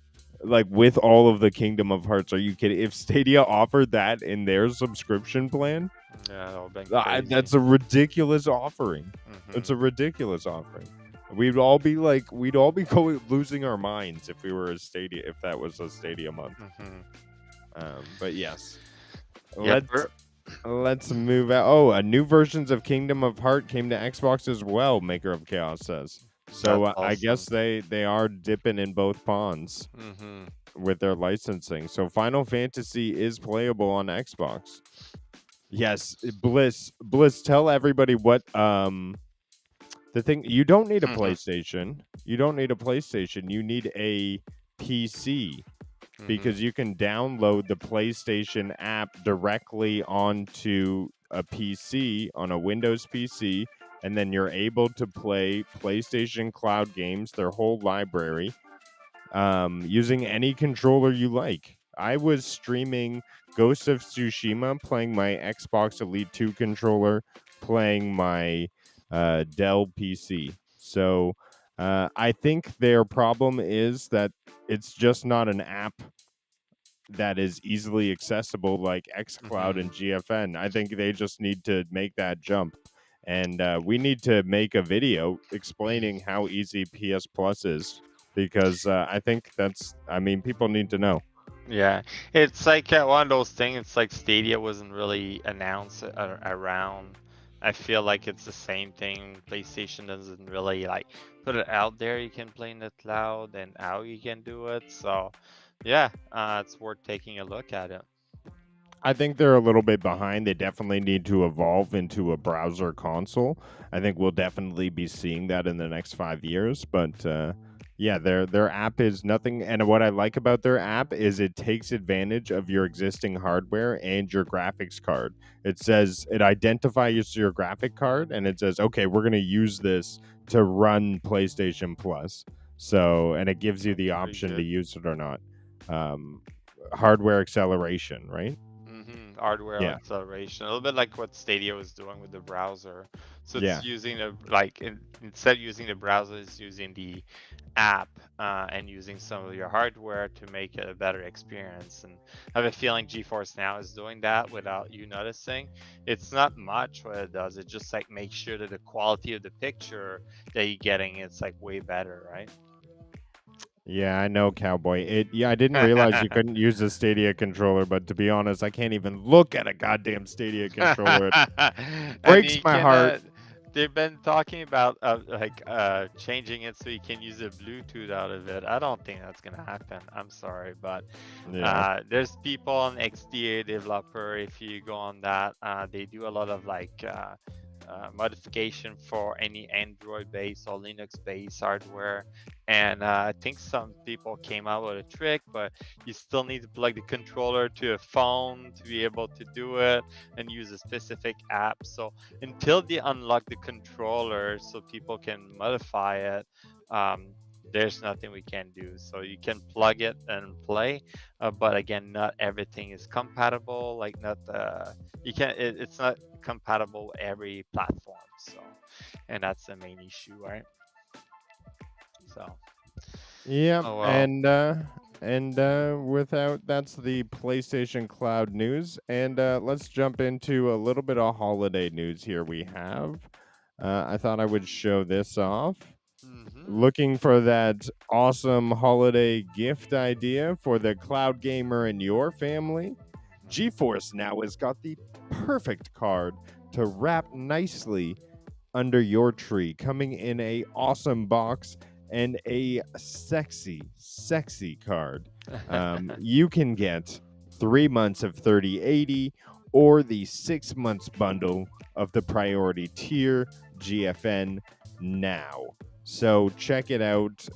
like with all of the Kingdom of Hearts. Are you kidding? If Stadia offered that in their subscription plan, Yeah, that would have been crazy. that's a ridiculous offering. It's Mhm. a ridiculous offering. We'd all be losing our minds if we were a Stadia, if that was a Stadia month. But yes, Yep. let's move out. Oh, new versions of Kingdom of Heart came to Xbox as well. Maker of Chaos says. So That's I guess awesome. they are dipping in both ponds with their licensing. So Final Fantasy is playable on Xbox. Yes, Bliss, tell everybody what the thing. You don't need a PlayStation. You don't need a PlayStation. You need a PC, because you can download the PlayStation app directly onto a PC, on a Windows PC, and then you're able to play PlayStation Cloud games, their whole library, using any controller you like. I was streaming Ghost of Tsushima, playing my Xbox Elite 2 controller, playing my Dell PC. So I think their problem is that it's just not an app that is easily accessible like xCloud and GFN. I think they just need to make that jump. And we need to make a video explaining how easy PS Plus is, because I think people need to know. Yeah, it's like one of those things. It's like Stadia wasn't really announced around. I feel like it's the same thing. PlayStation doesn't really like put it out there. You can play in the cloud and how you can do it. So, yeah, it's worth taking a look at it. I think they're a little bit behind. They definitely need to evolve into a browser console. I think we'll definitely be seeing that in the next 5 years. But yeah, their app is nothing. And what I like about their app is it takes advantage of your existing hardware and your graphics card. It identifies your graphic card, and it says, okay, we're going to use this to run PlayStation Plus. So, and it gives you the Pretty option to good. use it or not. Hardware acceleration, right? Hardware Yeah. acceleration, a little bit like what Stadia was doing with the browser. So Yeah. it's using instead of using the browser, it's using the app and using some of your hardware to make it a better experience. And I have a feeling GeForce Now is doing that without you noticing. It's not much what it does. It just like makes sure that the quality of the picture that you're getting is like way better, right? Yeah, I know, Cowboy. I didn't realize you couldn't use a Stadia controller, but to be honest, I can't even look at a goddamn Stadia controller. It I mean, breaks you my heart. they've been talking about changing it so you can use a Bluetooth out of it. I don't think that's gonna happen. I'm sorry, but Yeah. there's people on XDA developer. If you go on that, they do a lot of modification for any Android-based or Linux-based hardware. And I think some people came out with a trick, but you still need to plug the controller to a phone to be able to do it and use a specific app. So until they unlock the controller so people can modify it, there's nothing we can do. So you can plug it and play, but again, not everything is compatible. Like not you can it's not compatible with every platform. So, and that's the main issue, right? So, Yep. oh well. And without that's the PlayStation Cloud news. And let's jump into a little bit of holiday news here we have. I thought I would show this off. Looking for that awesome holiday gift idea for the cloud gamer in your family? GeForce Now has got the perfect card to wrap nicely under your tree, coming in a awesome box and a sexy card. You can get 3 months of 3080 or the 6 months bundle of the priority tier GFN now. So check it out.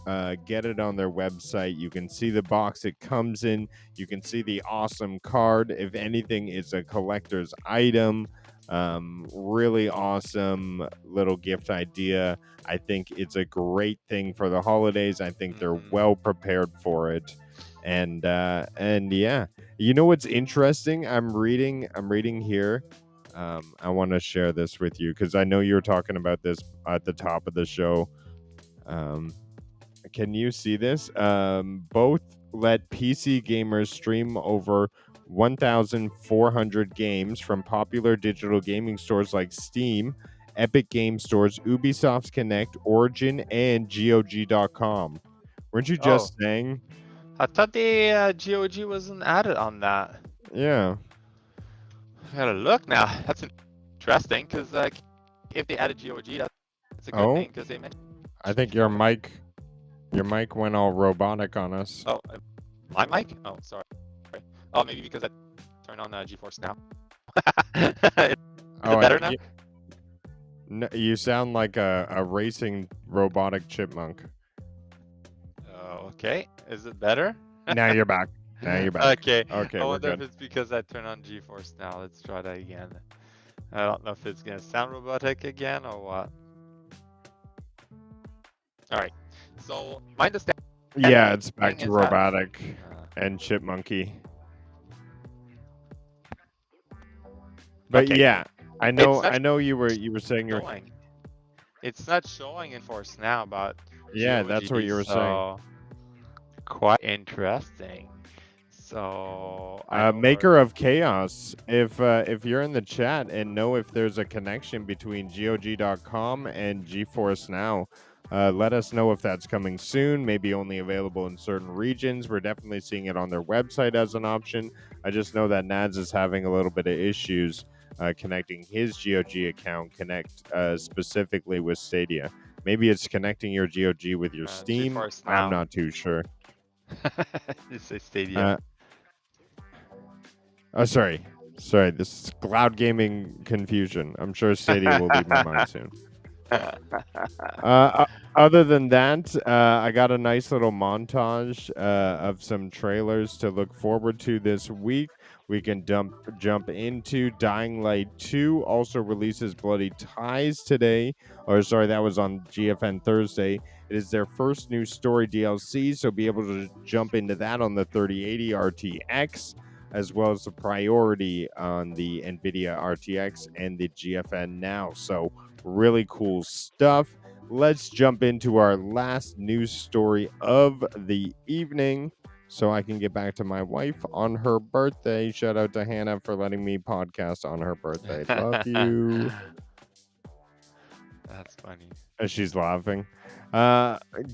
Get it on their website. You can see the box it comes in. You can see the awesome card. If anything, it's a collector's item. Really awesome little gift idea. I think it's a great thing for the holidays. I think they're well prepared for it. And yeah, you know what's interesting? I'm reading here. I want to share this with you because I know you were talking about this at the top of the show. Can you see this? Both let PC gamers stream over 1,400 games from popular digital gaming stores like Steam, Epic Game Stores, Ubisoft's Connect, Origin, and GOG.com. Weren't you just saying? I thought the GOG wasn't added on that. Yeah. I gotta look now. That's interesting because if they added GOG, that's a good thing because they mentioned. I think your mic went all robotic on us. Oh, my mic? Oh, sorry. Oh, maybe because I turned on GeForce now. Is it better now? No, you sound like a racing robotic chipmunk. Okay. Is it better? Now you're back. Okay. Okay. I wonder if it's because I turned on GeForce now. Let's try that again. I don't know if it's gonna sound robotic again or what. All right. So my understanding. Yeah, it's back to robotic and chipmunky. But okay. Yeah, I know you were saying you're. It's not showing in Force now, but yeah, that's what you were saying. Quite interesting. So Maker of Chaos, if you're in the chat and know if there's a connection between GOG.com and GeForce Now, let us know if that's coming soon, maybe only available in certain regions. We're definitely seeing it on their website as an option. I just know that Nads is having a little bit of issues connecting his GOG account specifically with Stadia. Maybe it's connecting your GOG with your Steam. I'm not too sure. You say Stadia. Oh, sorry. This is cloud gaming confusion. I'm sure Stadia will be my mind soon. Other than that, I got a nice little montage of some trailers to look forward to this week. We can jump into Dying Light 2 also releases Bloody Ties today. Or sorry, that was on GFN Thursday. It is their first new story DLC, so be able to jump into that on the 3080 RTX, as well as the Priority on the NVIDIA RTX and the GFN Now. So really cool stuff. Let's jump into our last news story of the evening so I can get back to my wife on her birthday. Shout out to Hannah for letting me podcast on her birthday. Love you. That's funny. She's laughing.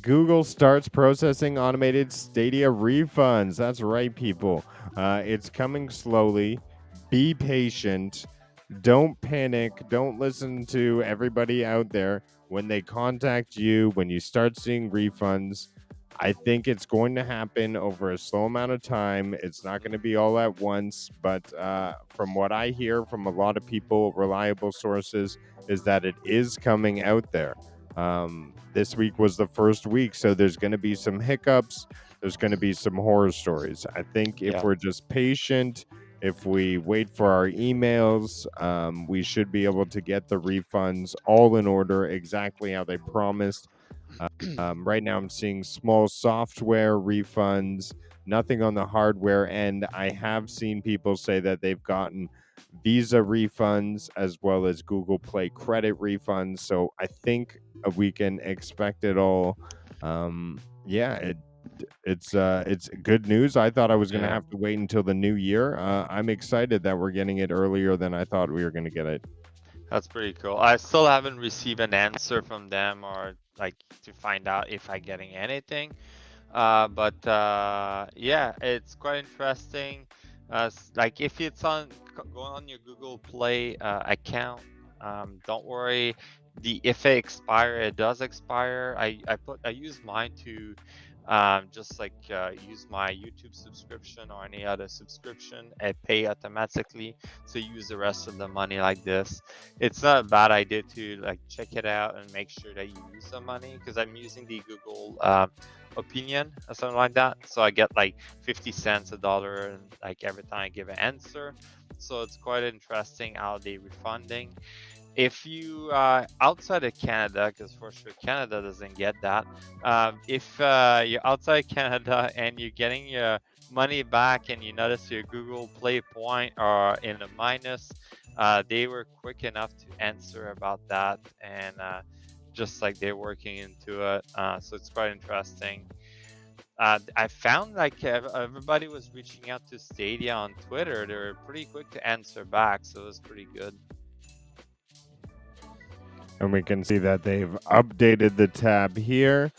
Google starts processing automated Stadia refunds. That's right, people. It's coming slowly. Be patient. Don't panic. Don't listen to everybody out there. When they contact you, when you start seeing refunds, I think it's going to happen over a slow amount of time. It's not going to be all at once, but from what I hear from a lot of people, reliable sources, is that it is coming out there. This week was the first week, so there's going to be some hiccups. There's going to be some horror stories. I think if we're just patient, if we wait for our emails, we should be able to get the refunds all in order, exactly how they promised. Right now, I'm seeing small software refunds, nothing on the hardware end. I have seen people say that they've gotten Visa refunds as well as Google Play credit refunds. So I think we can expect it all. It's good news. I thought I was going to have to wait until the new year. I'm excited that we're getting it earlier than I thought we were going to get it. That's pretty cool. I still haven't received an answer from them or like to find out if I'm getting anything. But yeah, it's quite interesting. Like if it's going on your Google Play account, don't worry. If it expires, it does expire. I use mine to just like use my YouTube subscription or any other subscription and pay automatically. So use the rest of the money like this. It's not a bad idea to like check it out and make sure that you use the money, because I'm using the Google opinion or something like that. So I get like 50 cents, $1, and like every time I give an answer. So it's quite interesting how they refunding. If you outside of Canada, because for sure Canada doesn't get that. If you're outside Canada and you're getting your money back and you notice your Google Play point are in a minus, they were quick enough to answer about that, and just like they're working into it. So it's quite interesting. I found like everybody was reaching out to Stadia on Twitter. They were pretty quick to answer back, so it was pretty good. And we can see that they've updated the tab here.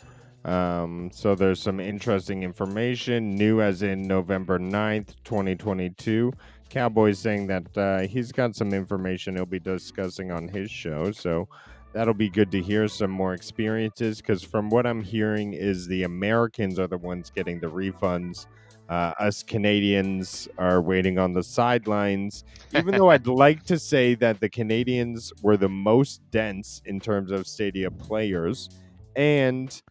So there's some interesting information, new as in November 9th, 2022. Cowboy's saying that he's got some information he'll be discussing on his show. So that'll be good to hear some more experiences, because from what I'm hearing is the Americans are the ones getting the refunds. Us Canadians are waiting on the sidelines, even though I'd like to say that the Canadians were the most dense in terms of Stadia players, and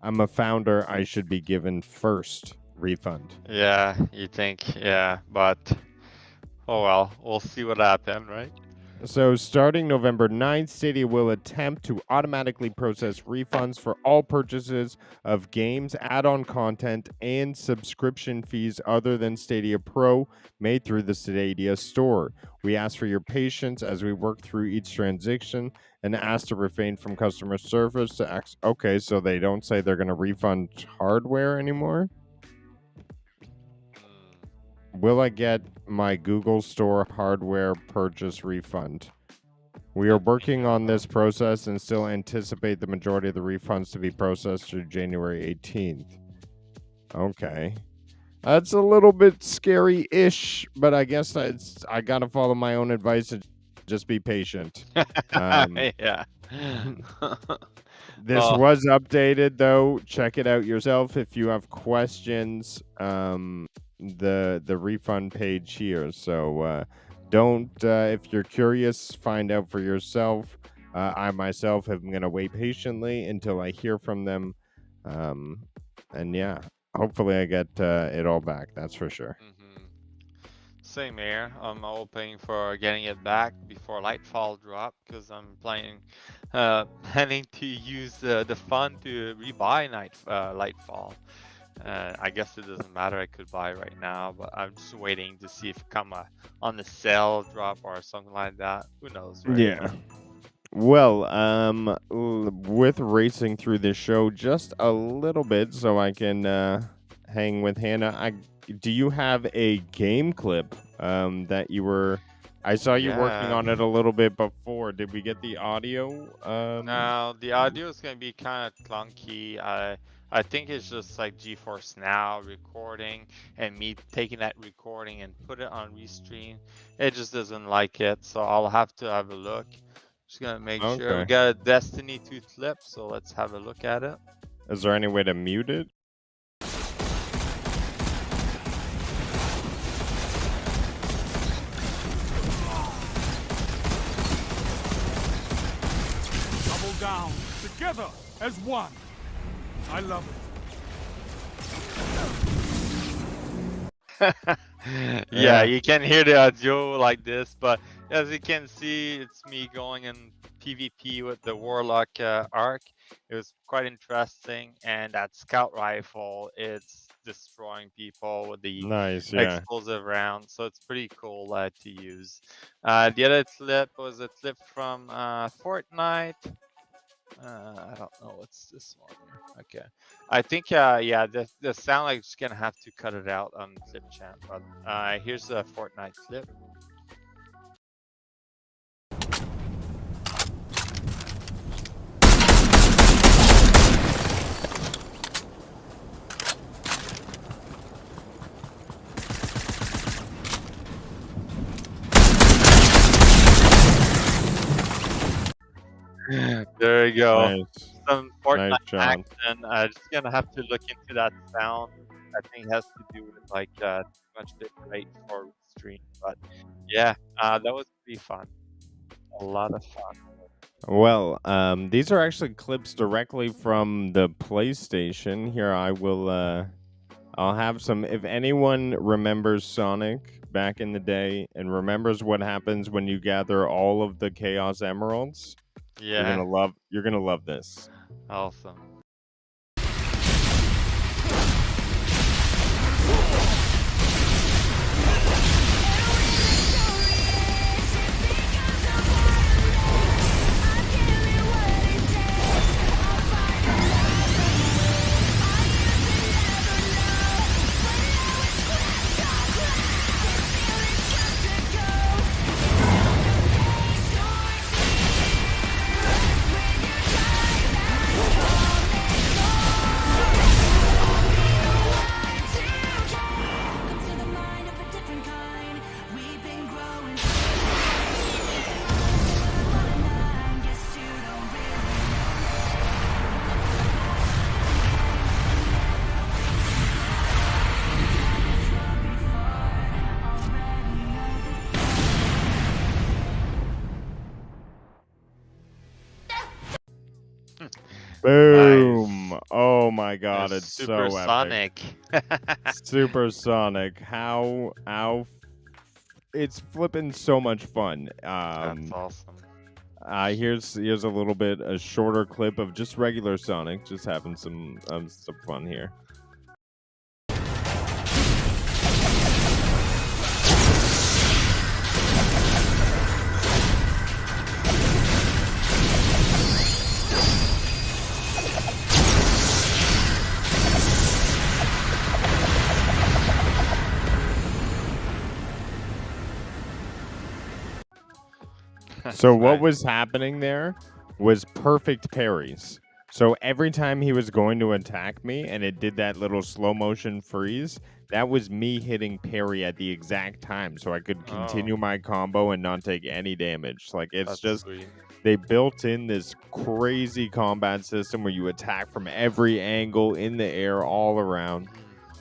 I'm a founder, I should be given first refund. Yeah, you think, yeah, but oh well, we'll see what happens, right? So starting November 9th, Stadia will attempt to automatically process refunds for all purchases of games, add-on content, and subscription fees other than Stadia Pro made through the Stadia store. We ask for your patience as we work through each transaction and ask to refrain from customer service to act. Okay, so they don't say they're going to refund hardware anymore? Will I get my Google Store hardware purchase refund? We are working on this process and still anticipate the majority of the refunds to be processed through January 18th. Okay. That's a little bit scary-ish, but I guess I gotta follow my own advice and just be patient. Yeah. This was updated, though. Check it out yourself if you have questions. The refund page here. So don't, if you're curious, find out for yourself. I myself am going to wait patiently until I hear from them. And yeah, hopefully I get it all back. That's for sure. Same here. I'm hoping for getting it back before Lightfall drop, because I'm planning to use the fund to rebuy Lightfall. I guess it doesn't matter. I could buy right now, but I'm just waiting to see if it come on the sale drop or something like that. Who knows? Right? Yeah. Well, with racing through this show just a little bit, so I can hang with Hannah. Do you have a game clip that you were? I saw you working on it a little bit before. Did we get the audio? No, the audio is gonna be kind of clunky. I think it's just like GeForce Now recording and me taking that recording and put it on Restream. It just doesn't like it, so I'll have to have a look. Just gonna make sure. We got a Destiny 2 clip, so let's have a look at it. Is there any way to mute it? Double down, together as one. I love it. Yeah, you can hear the audio like this, but as you can see, it's me going in PvP with the Warlock arc. It was quite interesting, and that scout rifle, it's destroying people with the explosive round, so it's pretty cool to use. The other clip was a clip from Fortnite. I don't know what's this one here. Okay, I think yeah, the sound like just gonna have to cut it out on clip chat, but here's a Fortnite clip. There you go. Nice. some Fortnite Nice job. action. Just gonna have to look into that sound. I think it has to do with like too much bit rate for stream. But yeah, that was pretty fun. A lot of fun. Well, these are actually clips directly from the PlayStation. Here, I will. I'll have some. If anyone remembers Sonic back in the day and remembers what happens when you gather all of the Chaos Emeralds, Yeah. You're gonna love this. Awesome. Boom! Nice. Oh my god, it's so epic. Supersonic. Supersonic. How it's flipping so much fun. That's awesome. Here's a little bit a shorter clip of just regular Sonic, just having some fun here. So what was happening there was perfect parries. So every time he was going to attack me and it did that little slow motion freeze, that was me hitting parry at the exact time so I could continue my combo and not take any damage. Like it's just sweet. They built in this crazy combat system where you attack from every angle in the air all around.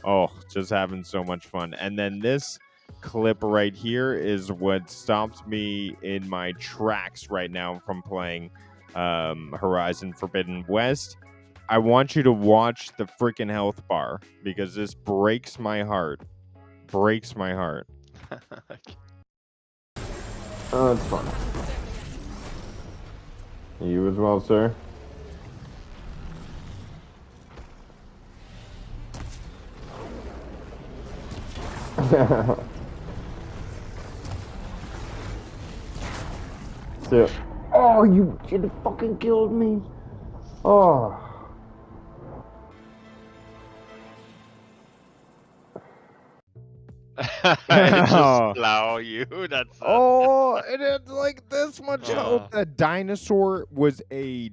Oh, just having so much fun. And then this clip right here is what stops me in my tracks right now from playing Horizon Forbidden West. I want you to watch the freaking health bar because this breaks my heart. Breaks my heart. Oh, it's fun. You as well, sir. So, oh, you fucking killed me. Oh. I just plow you. That's oh, it had like this much health. That dinosaur was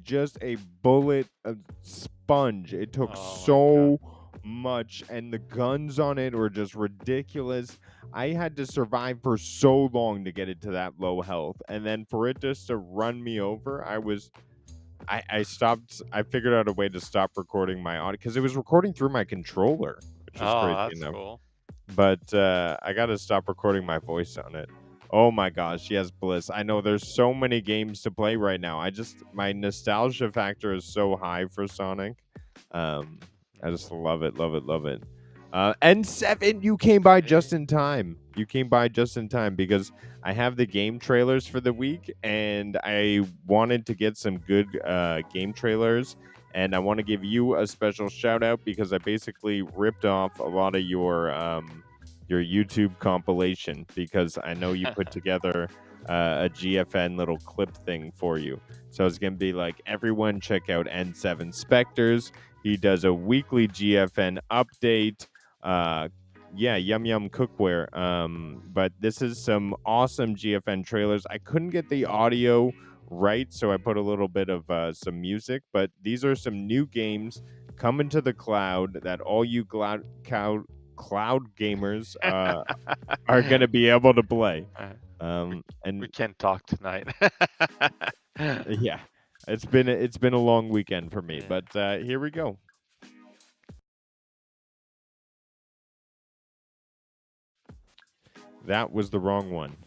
just a bullet, a sponge. It took so much, and the guns on it were just ridiculous. I had to survive for so long to get it to that low health, and then for it just to run me over, I stopped. I figured out a way to stop recording my audio because it was recording through my controller, which is crazy that's enough. cool. But I got to stop recording my voice on it. Oh my gosh, yes, Bliss. I know there's so many games to play right now. My nostalgia factor is so high for Sonic. I just love it, love it, love it. N7, you came by just in time. You came by just in time because I have the game trailers for the week, and I wanted to get some good game trailers. And I want to give you a special shout out because I basically ripped off a lot of your YouTube compilation because I know you put together a GFN little clip thing for you. So it's going to be like, everyone check out N7 Spectres. He does a weekly GFN update. Yum Yum Cookware. But this is some awesome GFN trailers. I couldn't get the audio right, so I put a little bit of some music, but these are some new games coming to the cloud that all you cloud gamers are going to be able to play. And we can't talk tonight. yeah, It's been a long weekend for me, Yeah. but here we go. That was the wrong one.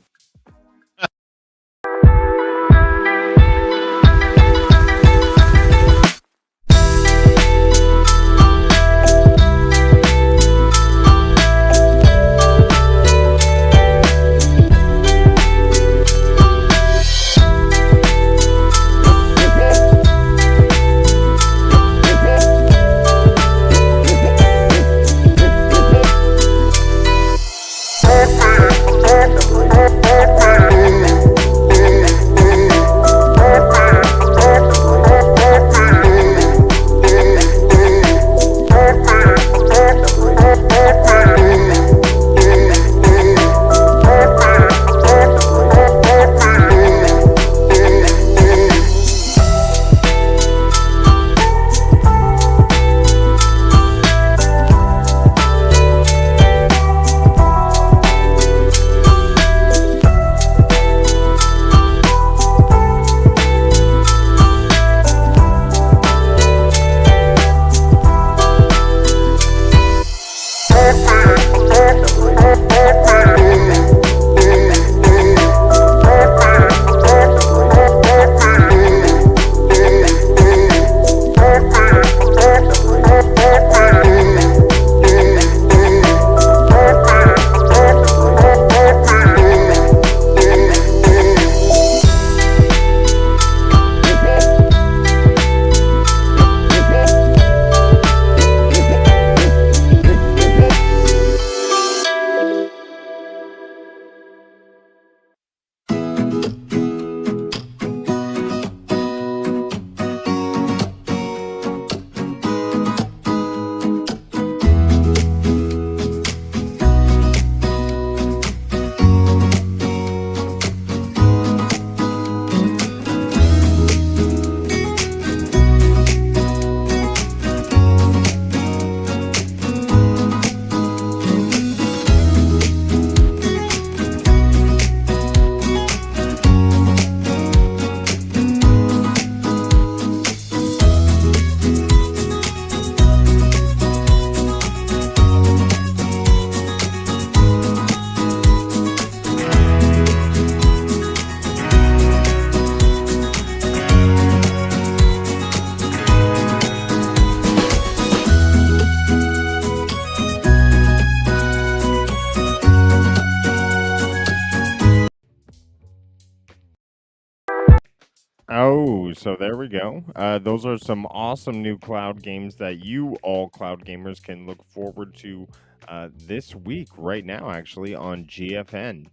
Oh, so there we go. Those are some awesome new cloud games that you all cloud gamers can look forward to this week, right now, actually, on GFN.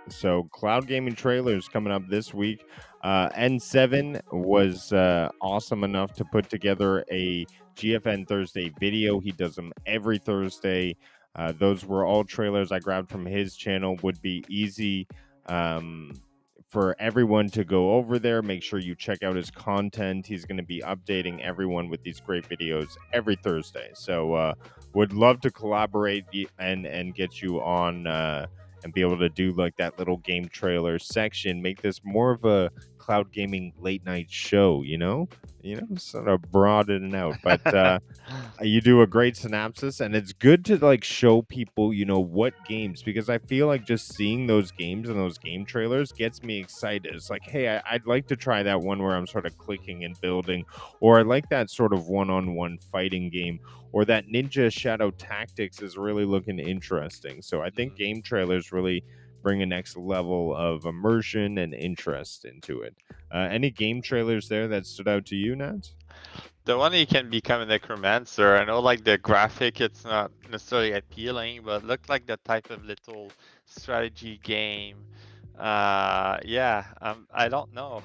So, cloud gaming trailers coming up this week. N7 was awesome enough to put together a GFN Thursday video. He does them every Thursday. Those were all trailers I grabbed from his channel. Would be easy. For everyone to go over there. Make sure you check out his content. He's going to be updating everyone with these great videos every Thursday. So would love to collaborate and get you on and be able to do like that little game trailer section. Make this more of a cloud gaming late night show, sort of broaden it out. But you do a great synopsis, and it's good to like show people what games, because I feel like just seeing those games and those game trailers gets me excited. It's like, hey, I'd like to try that one where I'm sort of clicking and building, or I like that sort of one-on-one fighting game, or that Ninja Shadow Tactics is really looking interesting. So I think game trailers really bring a next level of immersion and interest into it. Any game trailers there that stood out to you, Nats? The one you can become a necromancer. I know, like the graphic, it's not necessarily appealing, but it looked like the type of little strategy game. Yeah, I don't know.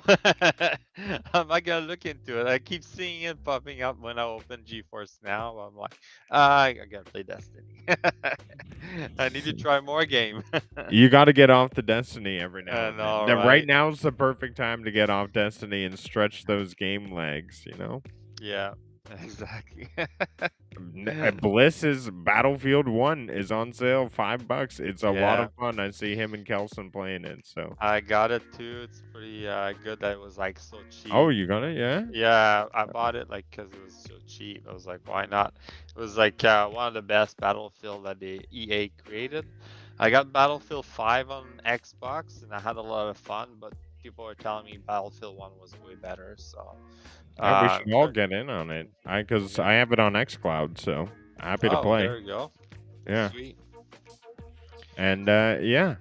I'm not gonna look into it. I keep seeing it popping up when I open GeForce Now. I'm like, I gotta play Destiny. I need to try more game. You got to get off the Destiny every now and then. know, Right right? now is the perfect time to get off Destiny and stretch those game legs, Yeah. Exactly. Bliss's Battlefield 1 is on sale, $5. It's a lot Yeah. of fun. I see him and Kelson playing it. So, I got it too. It's pretty good that it was like so oh, cheap. you got it? Yeah. Yeah, I bought it like because it was so cheap. I was like, why not? It was like one of the best Battlefield that the EA created. I got Battlefield 5 on Xbox and I had a lot of fun, but people were telling me Battlefield 1 was way better. So, Yeah, we should all sure. get in on it. Because Yeah. I have it on xCloud, so happy to Oh, play. there we go. Yeah. Sweet. And yeah.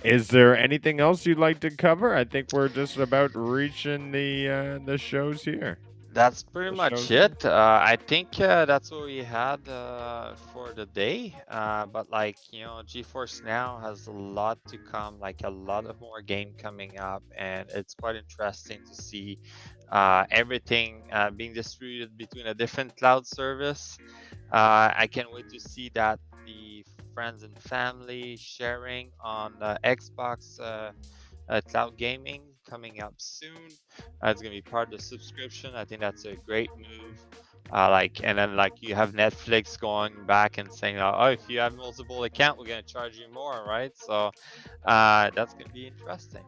Is there anything else you'd like to cover? I think we're just about reaching the shows here. That's pretty The much show's here. it. I think that's what we had for the day. But like GeForce Now has a lot to come, like a lot of more game coming up, and it's quite interesting to see everything being distributed between a different cloud service. I can't wait to see that the friends and family sharing on Xbox. Cloud gaming coming up soon. It's gonna be part of the subscription. I think that's a great move. And then like you have Netflix going back and saying, oh, if you have multiple account, we're gonna charge you more, right? So that's gonna be interesting.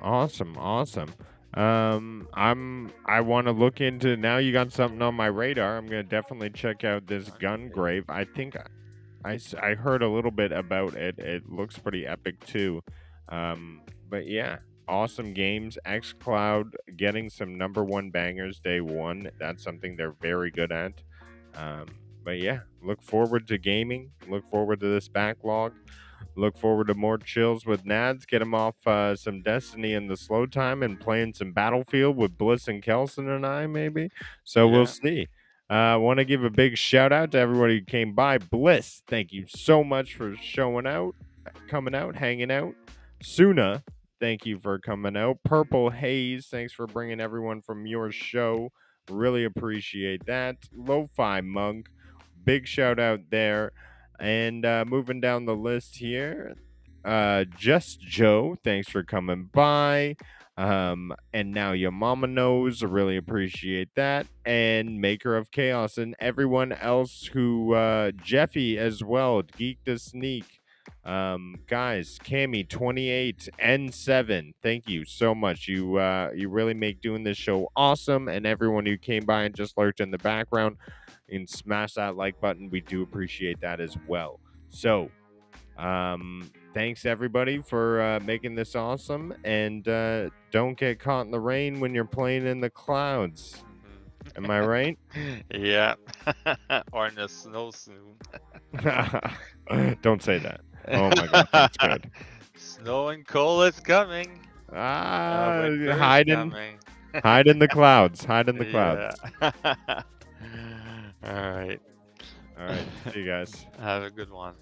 Awesome, awesome. I want to look into now. You got something on my radar. I'm gonna definitely check out this gun grave. I think I heard a little bit about it. It looks pretty epic too. But yeah, awesome games. xCloud getting some number one bangers day one. That's something they're very good at. Um, but yeah, look forward to gaming. Look forward to this backlog. Look forward to more chills with Nads. Get him off some Destiny in the slow time and playing some Battlefield with Bliss and Kelson and I, maybe. So we'll Yeah. see. I want to give a big shout out to everybody who came by. Bliss, thank you so much for showing out, coming out, hanging out. Suna, thank you for coming out. Purple Haze, thanks for bringing everyone from your show. Really appreciate that. Lo-Fi Monk, big shout out there. And moving down the list here, Just Joe, thanks for coming by. And now your mama knows. I really appreciate that. And Maker of Chaos and everyone else who Jeffy as well, Geek to Sneak. Guys, Cammy 28 N7, thank you so much. You really make doing this show awesome, and everyone who came by and just lurked in the background and smash that like button. We do appreciate that as well. So, thanks everybody for making this awesome, and don't get caught in the rain when you're playing in the clouds. Am I right? Yeah. Or in the snow soon. Don't say that. Oh my god, that's good. Snow and cold is coming. Winter is Hide coming. in the clouds. Hide in the clouds. Yeah. All right. All right. See you guys. Have a good one.